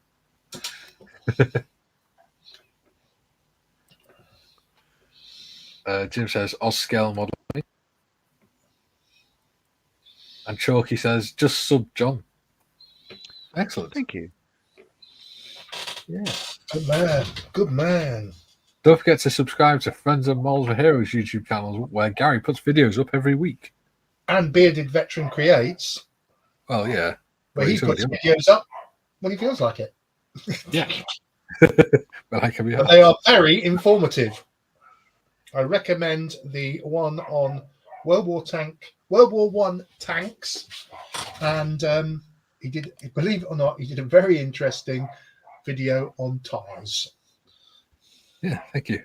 Jim says, Oz scale modeling. And Chalky says, just sub John. Excellent. Thank you. Yeah. Good man. Good man. Don't forget to subscribe to Friends and Models for Heroes YouTube channels where Gary puts videos up every week. And Bearded Veteran Creates, Well, yeah. where Well, he he's puts already videos up when he feels like it. Yeah. But I can be But they are very informative. I recommend the one on World War One tanks, and he did, believe it or not, he did a very interesting video on tires. Yeah, thank you.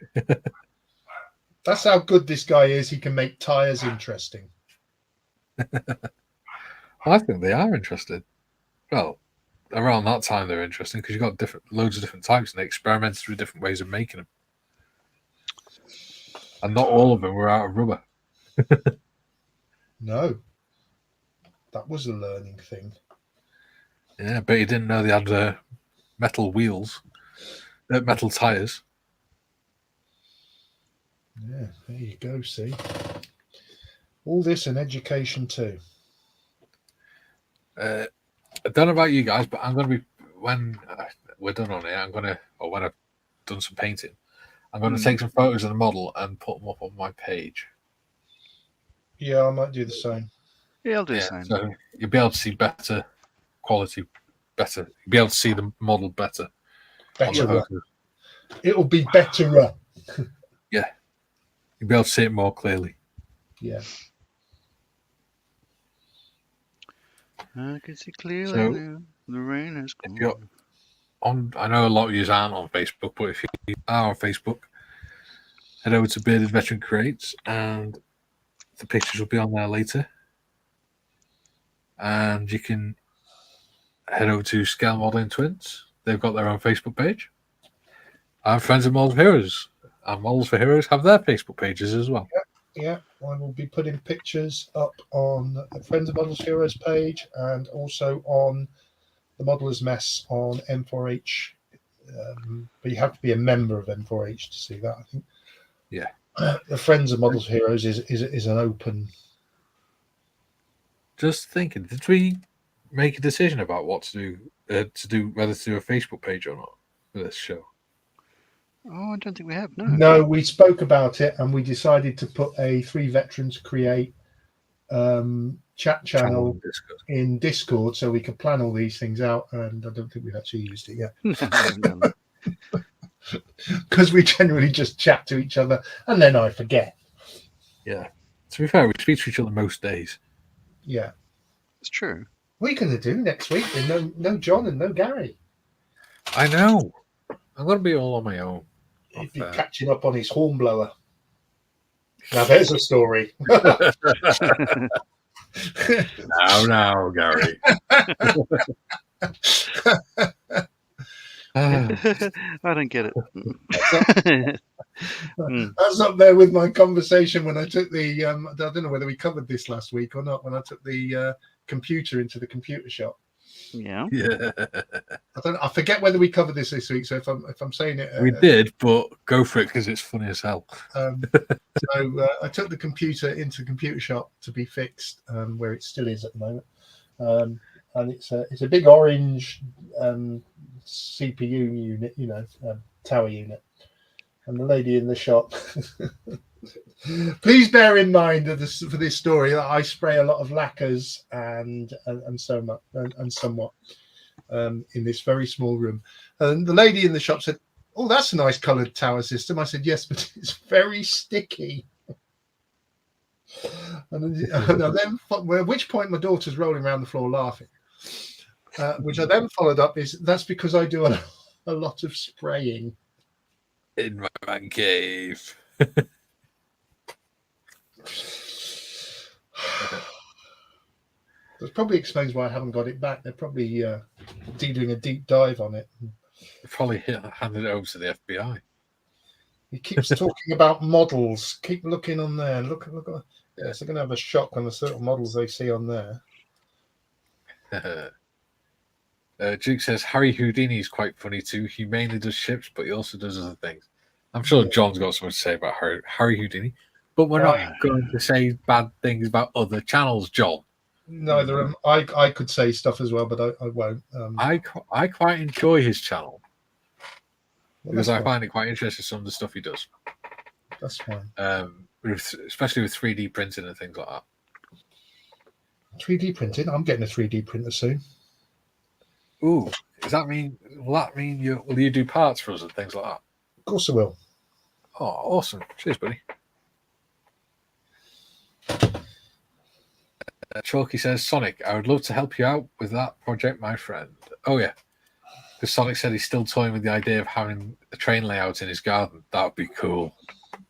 That's how good this guy is. He can make tires interesting. I think they are interested. Well, around that time they're interesting because you've got loads of different types and they experimented with different ways of making them. And not all of them were out of rubber. No, that was a learning thing. Yeah, but you didn't know they had metal wheels, metal tires. Yeah, there you go. See, all this and education too. I don't know about you guys, but I'm going to be when we're done on it. When I've done some painting, I'm going to take some photos of the model and put them up on my page. Yeah, I might do the same. Yeah, I'll do the same. So you'll be able to see better quality, you'll be able to see the model better. Better. It'll be better. Yeah, you'll be able to see it more clearly. Yeah. I can see clearly So, now. The rain has If gone. you're on, I know a lot of you aren't on Facebook, but if you are on Facebook, head over to Bearded Veteran Creates, and the pictures will be on there later. And you can head over to Scale Modeling Twins. They've got their own Facebook page. And Friends of Models for Heroes and Models for Heroes have their Facebook pages as well. Yeah, I will be putting pictures up on the Friends of Models Heroes page and also on the Modeller's Mess on M4H. But you have to be a member of M4H to see that, I think. Yeah. The Friends of Models Heroes is an open. Just thinking, did we make a decision about what to do, whether to do a Facebook page or not for this show? Oh, I don't think we have. No. No, we spoke about it and we decided to put a Three Veterans Create chat channel Discuss. in Discord so we could plan all these things out. And I don't think we've actually used it yet No, we haven't done that. because we generally just chat to each other and then I forget. Yeah. To be fair, we speak to each other most days. Yeah. It's true. What are you going to do next week with no John and no Gary? I know. I'm going to be all on my own. He'd be catching up on his hornblower. Now there's a story. Now, Gary. I don't get it. That's up there with my conversation when I took the. I don't know whether we covered this last week or not. When I took the computer into the computer shop. Yeah. Yeah. I forget whether we covered this week. So if I'm saying it, We did, but go for it because it's funny as hell. So I took the computer into the computer shop to be fixed, where it still is at the moment, and it's a big orange CPU unit, tower unit, and the lady in the shop. Please bear in mind that for this story that I spray a lot of lacquers and so much and somewhat in this very small room. And the lady in the shop said, "Oh, that's a nice coloured tower system." I said, "Yes, but it's very sticky." And then, at which point my daughter's rolling around the floor laughing, which I then followed up is that's because I do a lot of spraying in my man cave. That probably explains why I haven't got it back. They're probably doing a deep dive on it. Probably handed it over to the FBI. He keeps talking about models. Keep looking on there. Look. Yes, they're going to have a shock when the sort of models they see on there. Duke says Harry Houdini is quite funny too. He mainly does ships, but he also does other things. I'm sure John's got something to say about Harry Houdini, but we're not going to say bad things about other channels, John. Neither of them. I could say stuff as well, but I won't. I quite enjoy his channel because I fine. find it quite interesting, some of the stuff he does. That's fine. Especially with 3D printing and things like that. 3D printing? I'm getting a 3D printer soon. Ooh, will you do parts for us and things like that? Of course I will. Oh, awesome. Cheers, buddy. Chalky says, Sonic, I would love to help you out with that project, my friend. Oh, yeah. Because Sonic said he's still toying with the idea of having a train layout in his garden. That would be cool.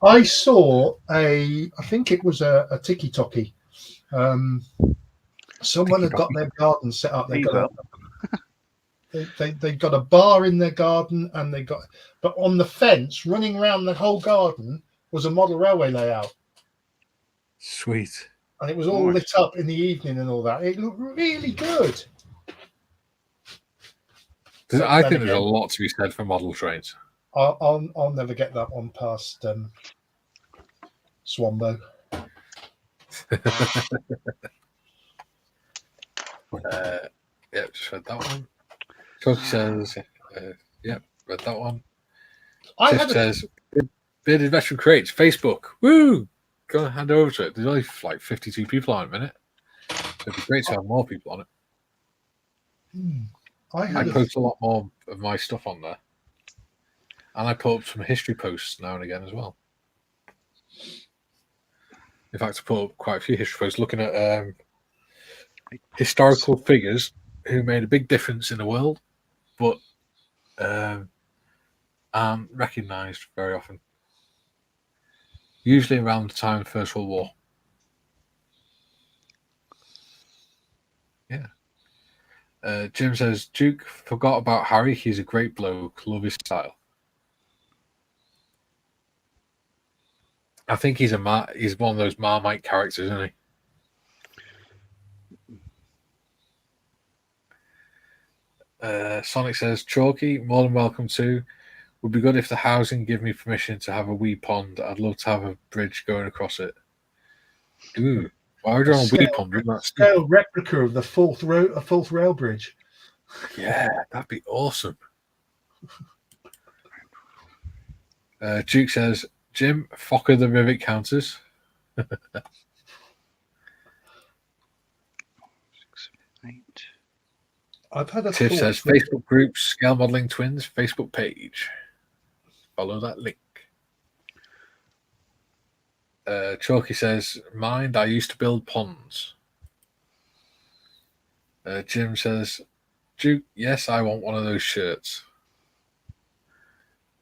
I saw I think it was a tiki-toki. Someone had got their garden set up. They got a bar in their garden, and but on the fence running around the whole garden was a model railway layout. Sweet. And it was all lit up in the evening and all that. It looked really good. I think there's a lot to be said for model trains. I'll never get that one past Swambo. Just read that one. Chalky says, read that one. Tiff says, Bearded Veteran Creates, Facebook. Woo! Go and hand over to it. There's only like 52 people on it a minute. So it'd be great to have more people on it. I post a lot more of my stuff on there. And I put up some history posts now and again as well. In fact, I put up quite a few history posts looking at historical figures who made a big difference in the world, but aren't recognised very often. Usually around the time of the First World War. Yeah. Jim says, Duke forgot about Harry. He's a great bloke. Love his style. I think he's one of those Marmite characters, isn't he? Sonic says, Chalky, more than welcome to. Would be good if the housing give me permission to have a wee pond. I'd love to have a bridge going across it. Ooh, why would you want a wee pond? Scale replica of the fourth rail bridge. Yeah, that'd be awesome. Duke says, Jim, Fokker the Rivet counters. 8. I've had a Tiff thought. says, Facebook group, Scale Modeling Twins, Facebook page. Follow that link. Chalky says, mind, I used to build ponds. Jim says, Duke, yes, I want one of those shirts.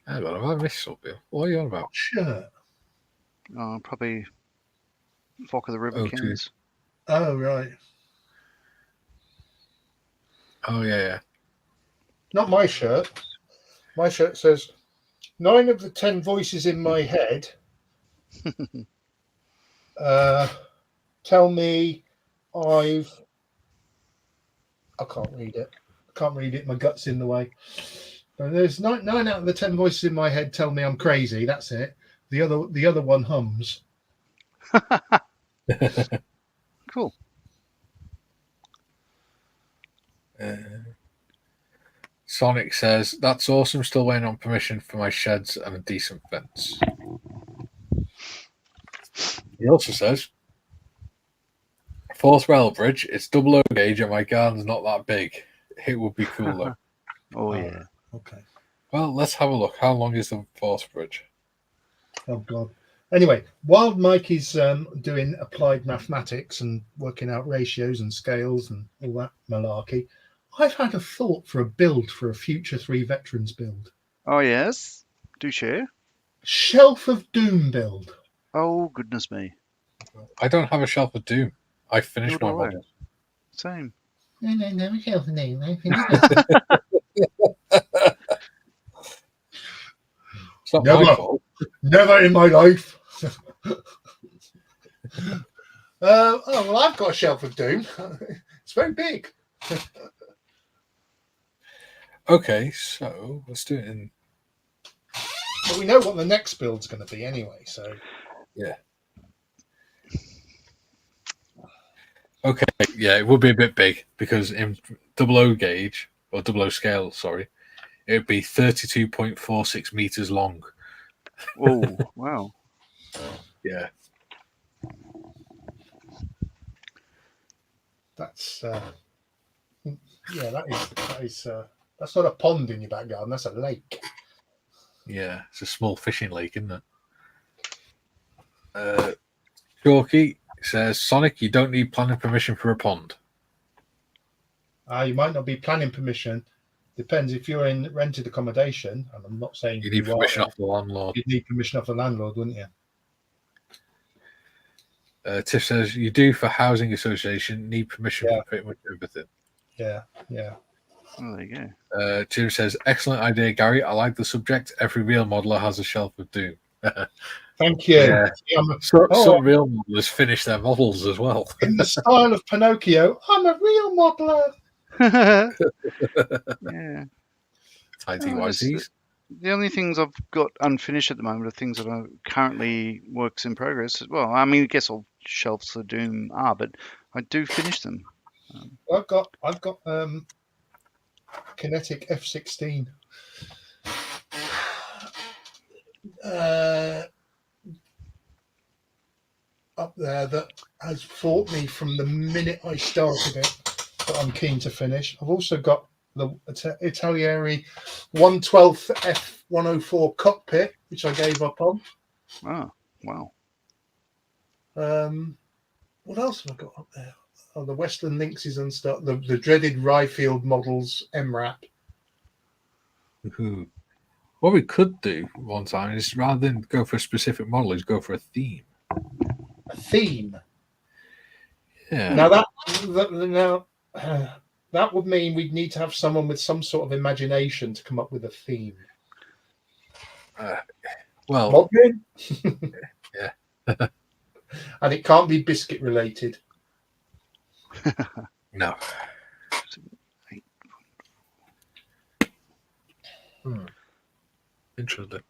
Hang on, have I missed something? What are you on about? Shirt. Probably Fokker the River Oh, cans. Oh, right. Oh, yeah. Not my shirt. My shirt says 9 of the 10 voices in my head tell me I can't read it. I can't read it. My gut's in the way. But there's 9 out of the 10 voices in my head tell me I'm crazy. That's it. The other one hums. Cool. Sonic says, that's awesome. Still waiting on permission for my sheds and a decent fence. He also says, fourth rail bridge, it's double O gauge and my garden's not that big. It would be cool though. Oh, yeah. Okay. Well, let's have a look. How long is the fourth bridge? Oh, God. Anyway, while Mike is doing applied mathematics and working out ratios and scales and all that malarkey, I've had a thought for a build for a future 3 veterans build. Oh, yes. Do share. Shelf of Doom build. Oh, goodness me. I don't have a Shelf of Doom. I finished my Nor do I. model. Same. No, Shelf of Doom. I finished It's not Never. my fault. Never in my life. Well, I've got a Shelf of Doom. It's very big. Okay, so let's do it in. But we know what the next build's going to be anyway, so. Yeah. Okay, yeah, it would be a bit big because in double O gauge, or double O scale, sorry, it would be 32.46 meters long. Oh, wow. Yeah. That's that's not a pond in your back garden, that's a lake. Yeah, it's a small fishing lake, isn't it? Chalky says, Sonic, you don't need planning permission for a pond. You might not be planning permission. Depends if you're in rented accommodation, and I'm not saying You need permission off the landlord. You'd need permission off the landlord, wouldn't you? Tiff says, you do for housing association, need permission for pretty much everything. Yeah. Oh, there you go. Jim says, excellent idea, Gary. I like the subject. Every real modeler has a Shelf of Doom. Thank you. Yeah. Some real modelers finish their models as well. In the style of Pinocchio, I'm a real modeler. Yeah. ITYCs. The only things I've got unfinished at the moment are things that are currently works in progress. Well, I mean, I guess all Shelves of Doom are, but I do finish them. I've got Kinetic F-16. Up there that has fought me from the minute I started it, that I'm keen to finish. I've also got the Italieri 112th F104 cockpit, which I gave up on. Oh, wow. What else have I got up there? Oh, the Western Lynxes and stuff. The dreaded Ryfield models MRAP. Ooh. What we could do one time is rather than go for a specific model, is go for a theme. A theme. Yeah. Now that would mean we'd need to have someone with some sort of imagination to come up with a theme. Well, Modeling? yeah. And it can't be biscuit related. No. Interesting.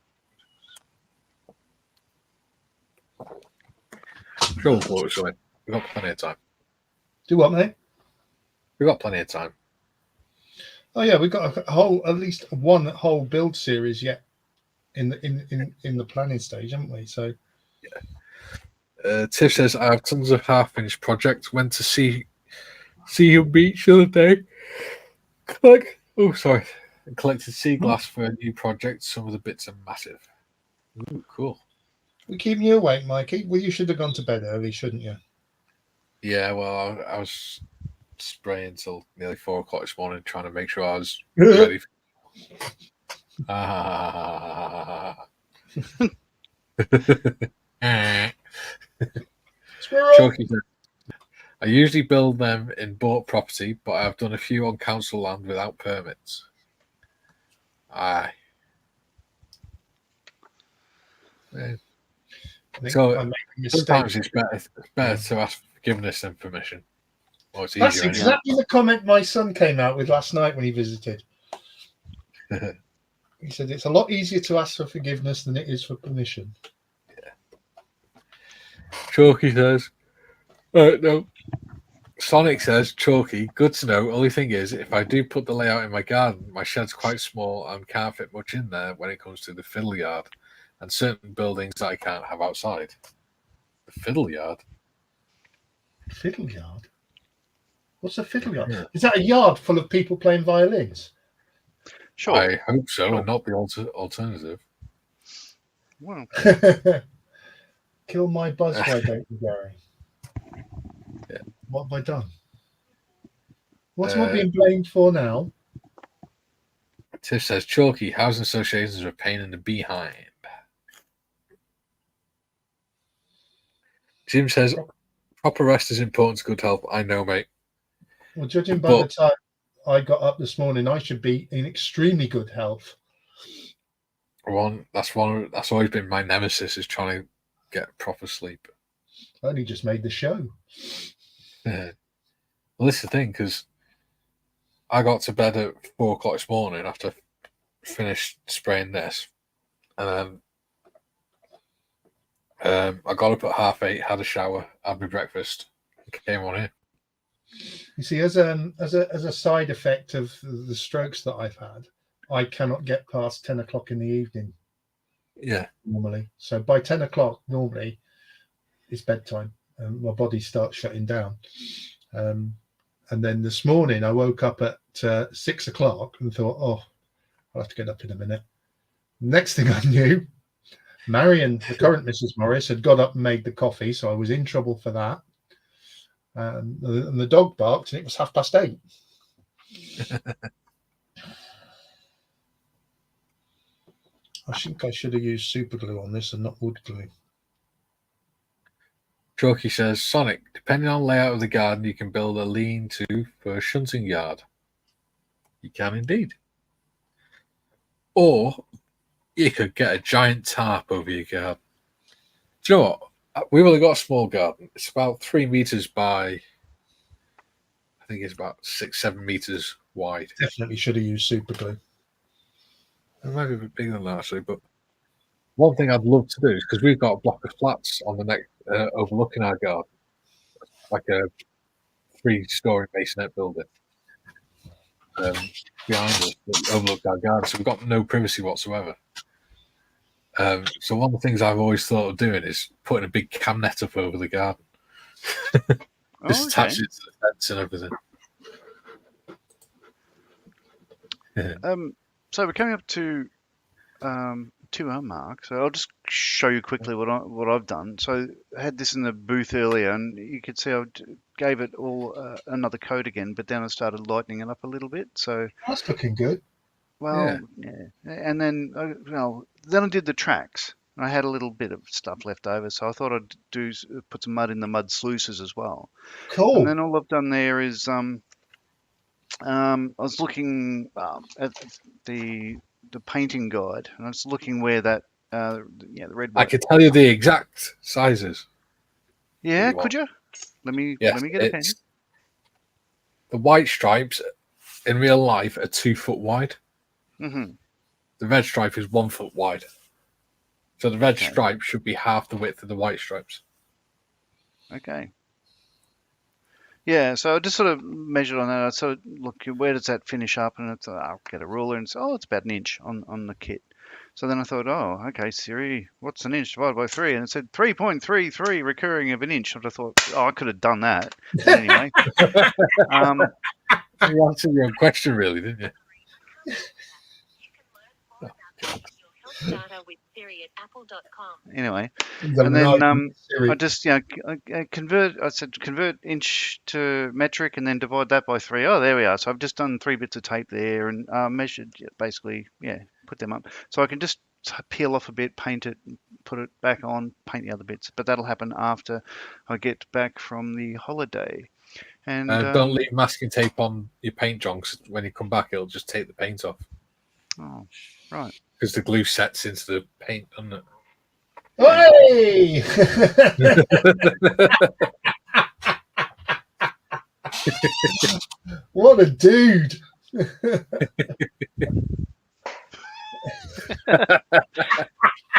Sure, we'll pull it away. We've got plenty of time. Do what, mate? We've got plenty of time. Oh yeah, we've got at least one whole build series yet in the planning stage, haven't we? So Tiff says, I have tons of half-finished projects. Went to see you beach the other day. And collected sea glass for a new project. Some of the bits are massive. Ooh, cool. we keeping you awake, Mikey. Well, you should have gone to bed early, shouldn't you? Yeah, well, I was spraying till nearly 4 o'clock this morning, trying to make sure I was ready. Squirrel. Chalky said, I usually build them in bought property, but I've done a few on council land without permits. Aye. Yeah. I think So I made a mistake. sometimes it's better to ask for forgiveness than permission. Well, it's That's easier exactly the comment my son came out with last night when he visited. anyway. He said it's a lot easier to ask for forgiveness than it is for permission. Chalky says, no. Sonic says, Chalky, good to know. Only thing is, if I do put the layout in my garden, my shed's quite small and can't fit much in there when it comes to the fiddle yard and certain buildings that I can't have outside. The fiddle yard? Fiddle yard? What's a fiddle yard? Yeah. Is that a yard full of people playing violins? Sure. I hope so, Sure. and not the alternative. Well, Kill my buzz, why don't you, Gary? Yeah. What have I done? What am I being blamed for now? Tiff says, Chalky, housing associations are a pain in the behind. Jim says, proper rest is important to good health. I know, mate. Well, judging by the time I got up this morning, I should be in extremely good health. That's always been my nemesis, is trying to get proper sleep. I only just made the show. Well, this is the thing, because I got to bed at 4 o'clock this morning after I finished spraying this, and then I got up at 8:30, had a shower, had my breakfast, and came on here. You see, as a side effect of the strokes that I've had, I cannot get past 10 o'clock in the evening. Yeah. Normally. So by 10 o'clock, normally, it's bedtime. My body starts shutting down. And then this morning, I woke up at 6 o'clock and thought, oh, I'll have to get up in a minute. Next thing I knew, Marion, the current Mrs. Morris, had got up and made the coffee. So I was in trouble for that. And the dog barked, and it was 8:30. I think I should have used super glue on this and not wood glue. Chalky says, Sonic, depending on layout of the garden, you can build a lean-to for a shunting yard. You can indeed. Or you could get a giant tarp over your garden. Do you know what? We've only got a small garden. It's about 3 meters by, I think it's about 6-7 meters wide. Definitely should have used super glue. It might be a bit bigger than that, actually, but one thing I'd love to do is, because we've got a block of flats on the next overlooking our garden, like a 3-story masonette building behind us that overlooked our garden, so we've got no privacy whatsoever. So one of the things I've always thought of doing is putting a big cam net up over the garden. Just attach it to the fence and everything. So we're coming up to 2-hour mark. So I'll just show you quickly what I've done. So I had this in the booth earlier, and you could see I gave it all another coat again, but then I started lightening it up a little bit. So That's looking good. well, yeah. And then then I did the tracks. I had a little bit of stuff left over, so I thought I'd put some mud in the mud sluices as well. Cool. And then all I've done there is I was looking at the painting guide, and I was looking where that the red. I could tell you the exact sizes. Yeah, could you? Let me get a pen. The white stripes in real life are 2 foot wide. Mm-hmm. The red stripe is 1 foot wide. So the red stripe should be half the width of the white stripes. Okay. Yeah, so I just sort of measured on that. I sort of look, where does that finish up? And I'll get a ruler and say, it's about an inch on the kit. So then I thought, oh, okay, Siri, what's an inch divided by 3? And it said 3.33 recurring of an inch. And I thought, oh, I could have done that. But anyway, um, You answered your own question, really, didn't you? anyway, He's a and then nice Siri. I just convert. I said convert inch to metric, and then divide that by 3. Oh, there we are. So I've just done 3 bits of tape there and measured, basically, put them up. So I can just peel off a bit, paint it, put it back on, paint the other bits. But that'll happen after I get back from the holiday. And Don't leave masking tape on your paint, John, 'cause when you come back, it'll just take the paint off. oh, right. Because the glue sets into the paint, doesn't it? Hey! What a dude!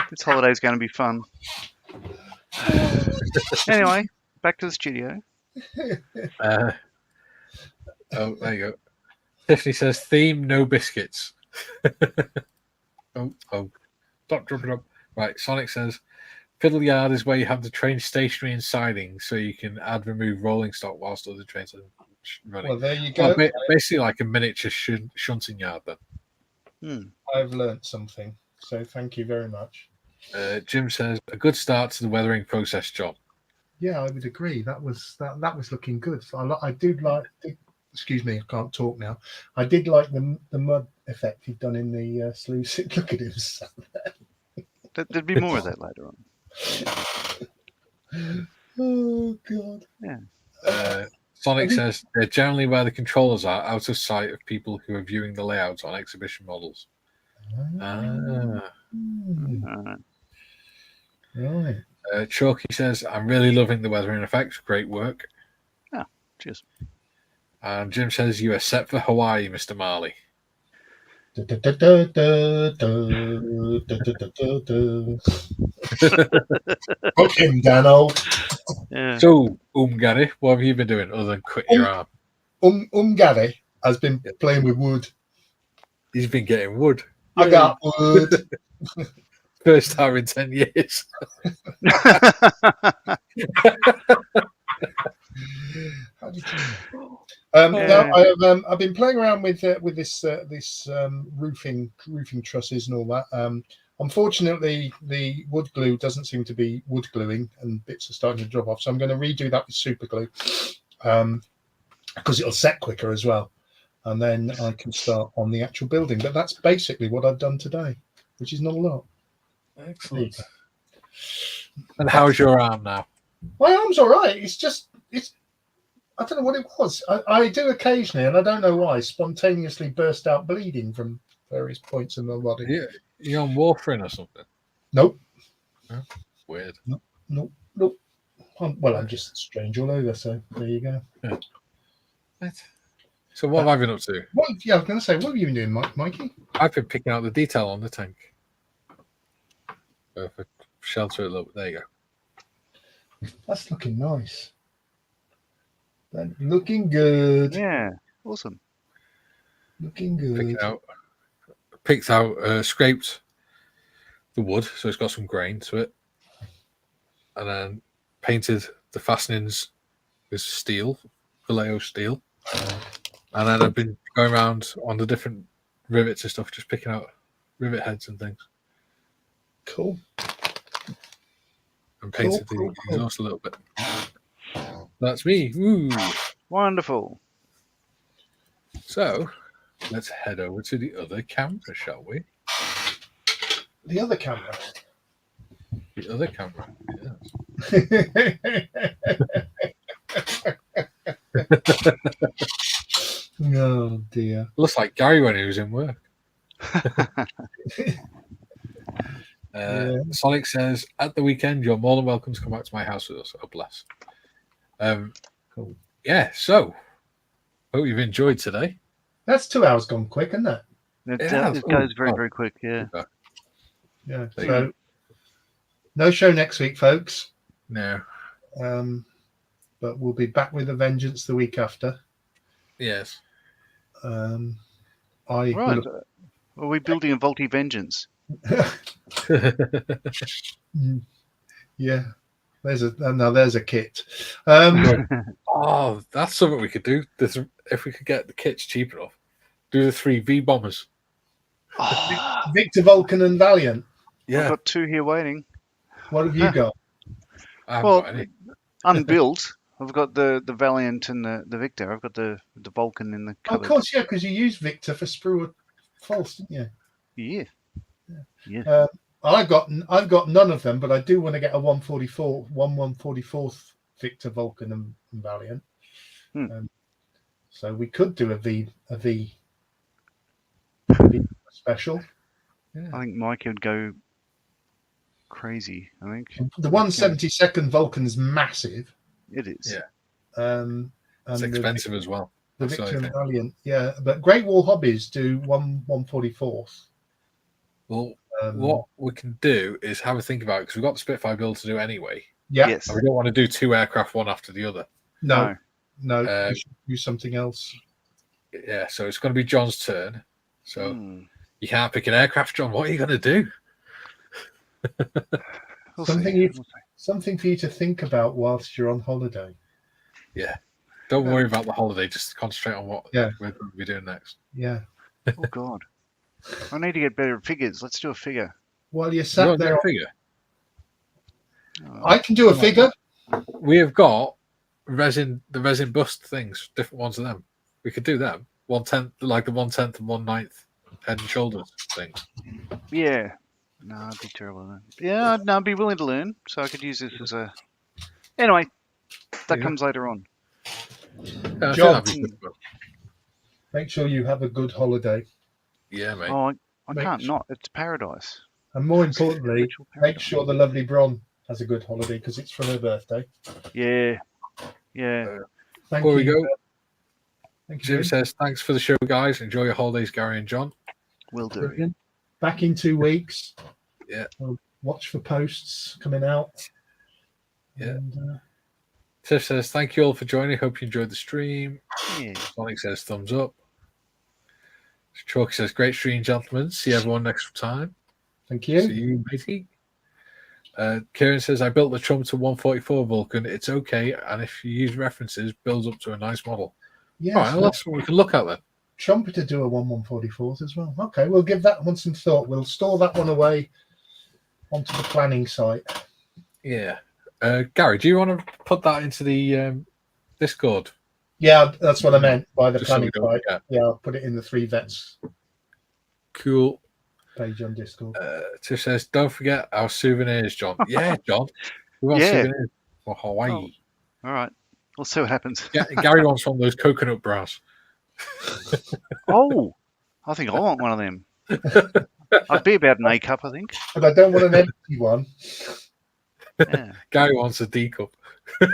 This holiday's going to be fun. Anyway, back to the studio. Oh, there you go. Tiffany says, theme, no biscuits. Drop. Right, Sonic says, fiddle yard is where you have the train stationary and siding so you can add remove rolling stock whilst other trains are running. Well, there you go. Basically like a miniature shunting yard then. I've learnt something, so thank you very much. Jim says, a good start to the weathering process, John. Yeah, I would agree. That was looking good. I did like. Excuse me, I can't talk now. I did like the mud effect he'd done in the sluice. Look at him. There'd be more of that later on. Oh God. Yeah. Sonic says they're generally where the controllers are, out of sight of people who are viewing the layouts on exhibition models. Right. Chalky says, I'm really loving the weathering effects. Great work. Oh, cheers. And Jim says, you are set for Hawaii, Mr. Marley. Book him, Dano. Yeah. So, Gary, what have you been doing other than quit your arm? Gary has been playing with wood. He's been getting wood. I got wood. First time in 10 years. How did you know? I've been playing around with this roofing trusses and all that. Unfortunately, the wood glue doesn't seem to be wood gluing, and bits are starting to drop off. So I'm going to redo that with super glue, because it'll set quicker as well, and then I can start on the actual building. But that's basically what I've done today, which is not a lot. Excellent. And how's your arm now? My arm's all right. It's I don't know what it was. I do occasionally, and I don't know why, spontaneously burst out bleeding from various points in the body. Yeah, you're on warfarin or something? Nope. Oh, weird. Nope. I'm just strange all over. So there you go. Yeah. Right. So what have I been up to? I was going to say, what have you been doing, Mikey? I've been picking out the detail on the tank. For shelter a little bit. There you go. That's looking nice. That's looking good. Yeah, awesome. Looking good. Picked out, scraped the wood, so it's got some grain to it, and then painted the fastenings with steel, Vallejo steel, and then I've been going around on the different rivets and stuff, just picking out rivet heads and things. Cool. And painted the exhaust a little bit. That's me. Woo. Wonderful. So, let's head over to the other camera, shall we? The other camera. The other camera, yes. Oh, dear. Looks like Gary when he was in work. Sonic says, at the weekend, you're more than welcome to come back to my house with us. Oh, bless. Cool. Yeah, so hope you've enjoyed today. That's 2 hours gone quick, isn't it? It goes very, very quick, yeah. Yeah. So, no show next week, folks. No. But we'll be back with a vengeance the week after. Yes. Right. Are we building a Volti Vengeance? Yeah, there's a kit. Oh, that's something we could do. If we could get the kits cheap enough, do the 3 V bombers. Oh, Victor, Vulcan, and Valiant. I've Yeah, got 2 here waiting. What have you got? I haven't Well, got any. unbuilt. I've got the Valiant and the Victor. I've got the Vulcan in the Oh, of cupboard. course, yeah, because you used Victor for Sprue or False, didn't you? Yeah. I've got none of them, but I do want to get a 144th Victor, Vulcan, and Valiant. Hmm. So we could do a V special. I think Mike would go crazy. I think The 172nd Vulcan's massive. it is. Yeah. And It's expensive as well. The That's the Victor only and thing. Valiant, yeah. But Great Wall Hobbies do 144th. Well, what we can do is have a think about it because we've got the Spitfire build to do anyway. Yeah. Yes. And we don't want to do 2 aircraft one after the other. No. We should do something else. Yeah, so it's going to be John's turn. So Hmm. you can't pick an aircraft, John. What are you going to do? We'll Something see. something for you to think about whilst you're on holiday. Yeah. Don't worry about the holiday. Just concentrate on what we're going to be doing next. Yeah. Oh God, I need to get better at figures. Let's do a figure. While you're You sat want to do there, a figure? I can do a figure. We have got the resin bust things, different ones of them. We could do them. 1/10, like the 1/10 and 1/9 head and shoulders thing. Yeah. No, I'd be terrible at that. Yeah, no, I'd be willing to learn. So I could use this as a. Anyway, that Yeah. comes later on. I John. think that'd be good fun. Make sure you have a good holiday. Yeah, mate. Oh, I Make can't sure- not. It's paradise. And more importantly, Literal make paradise. sure the lovely Bron has a good holiday because it's from her birthday. Yeah. Yeah. Thank Before you. we go, Thank Jim you. says, thanks for the show, guys. Enjoy your holidays, Gary and John. Will do. Brilliant. Back in 2 weeks. Yeah. We'll watch for posts coming out. Yeah. And, Tiff says, thank you all for joining. Hope you enjoyed the stream. Yeah. Sonic says, thumbs up. Chalky says, great stream, gentlemen. See everyone next time. thank you. See you, matey. Kieran says, I built the Trump to 144 Vulcan. It's okay. And if you use references, builds up to a nice model. Yes, All right, well, that's what we can look at then. Trumpeter do a 1/144th as well. Okay, we'll give that one some thought. We'll store that one away onto the planning site. Yeah. Gary, do you want to put that into the Discord? Yeah, that's what I meant by the Just so planning we don't site. forget. Yeah, I'll put it in the 3 vets Cool. page on Discord. Tiff says, don't forget our souvenirs, John. Yeah, John. We want Yeah. souvenirs for Hawaii. All right. We'll see what happens. Gary wants one of those coconut bras. Oh, I think I want one of them. I'd be about an A cup, I think. But I don't want an empty one. Yeah. Gary wants a D cup. But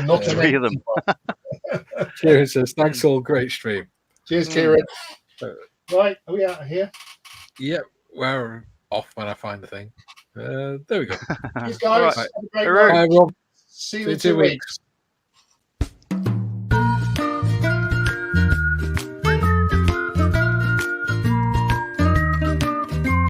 not an 3 of empty them. one. Kieran says, thanks all, great stream. Cheers, Kieran. Right, are we out of here? Yep, we're off when I find the thing. There we go. Cheers, guys. All right. Have a great Hooray. night. Bye, everyone. See you See you in in 2 2 weeks. weeks.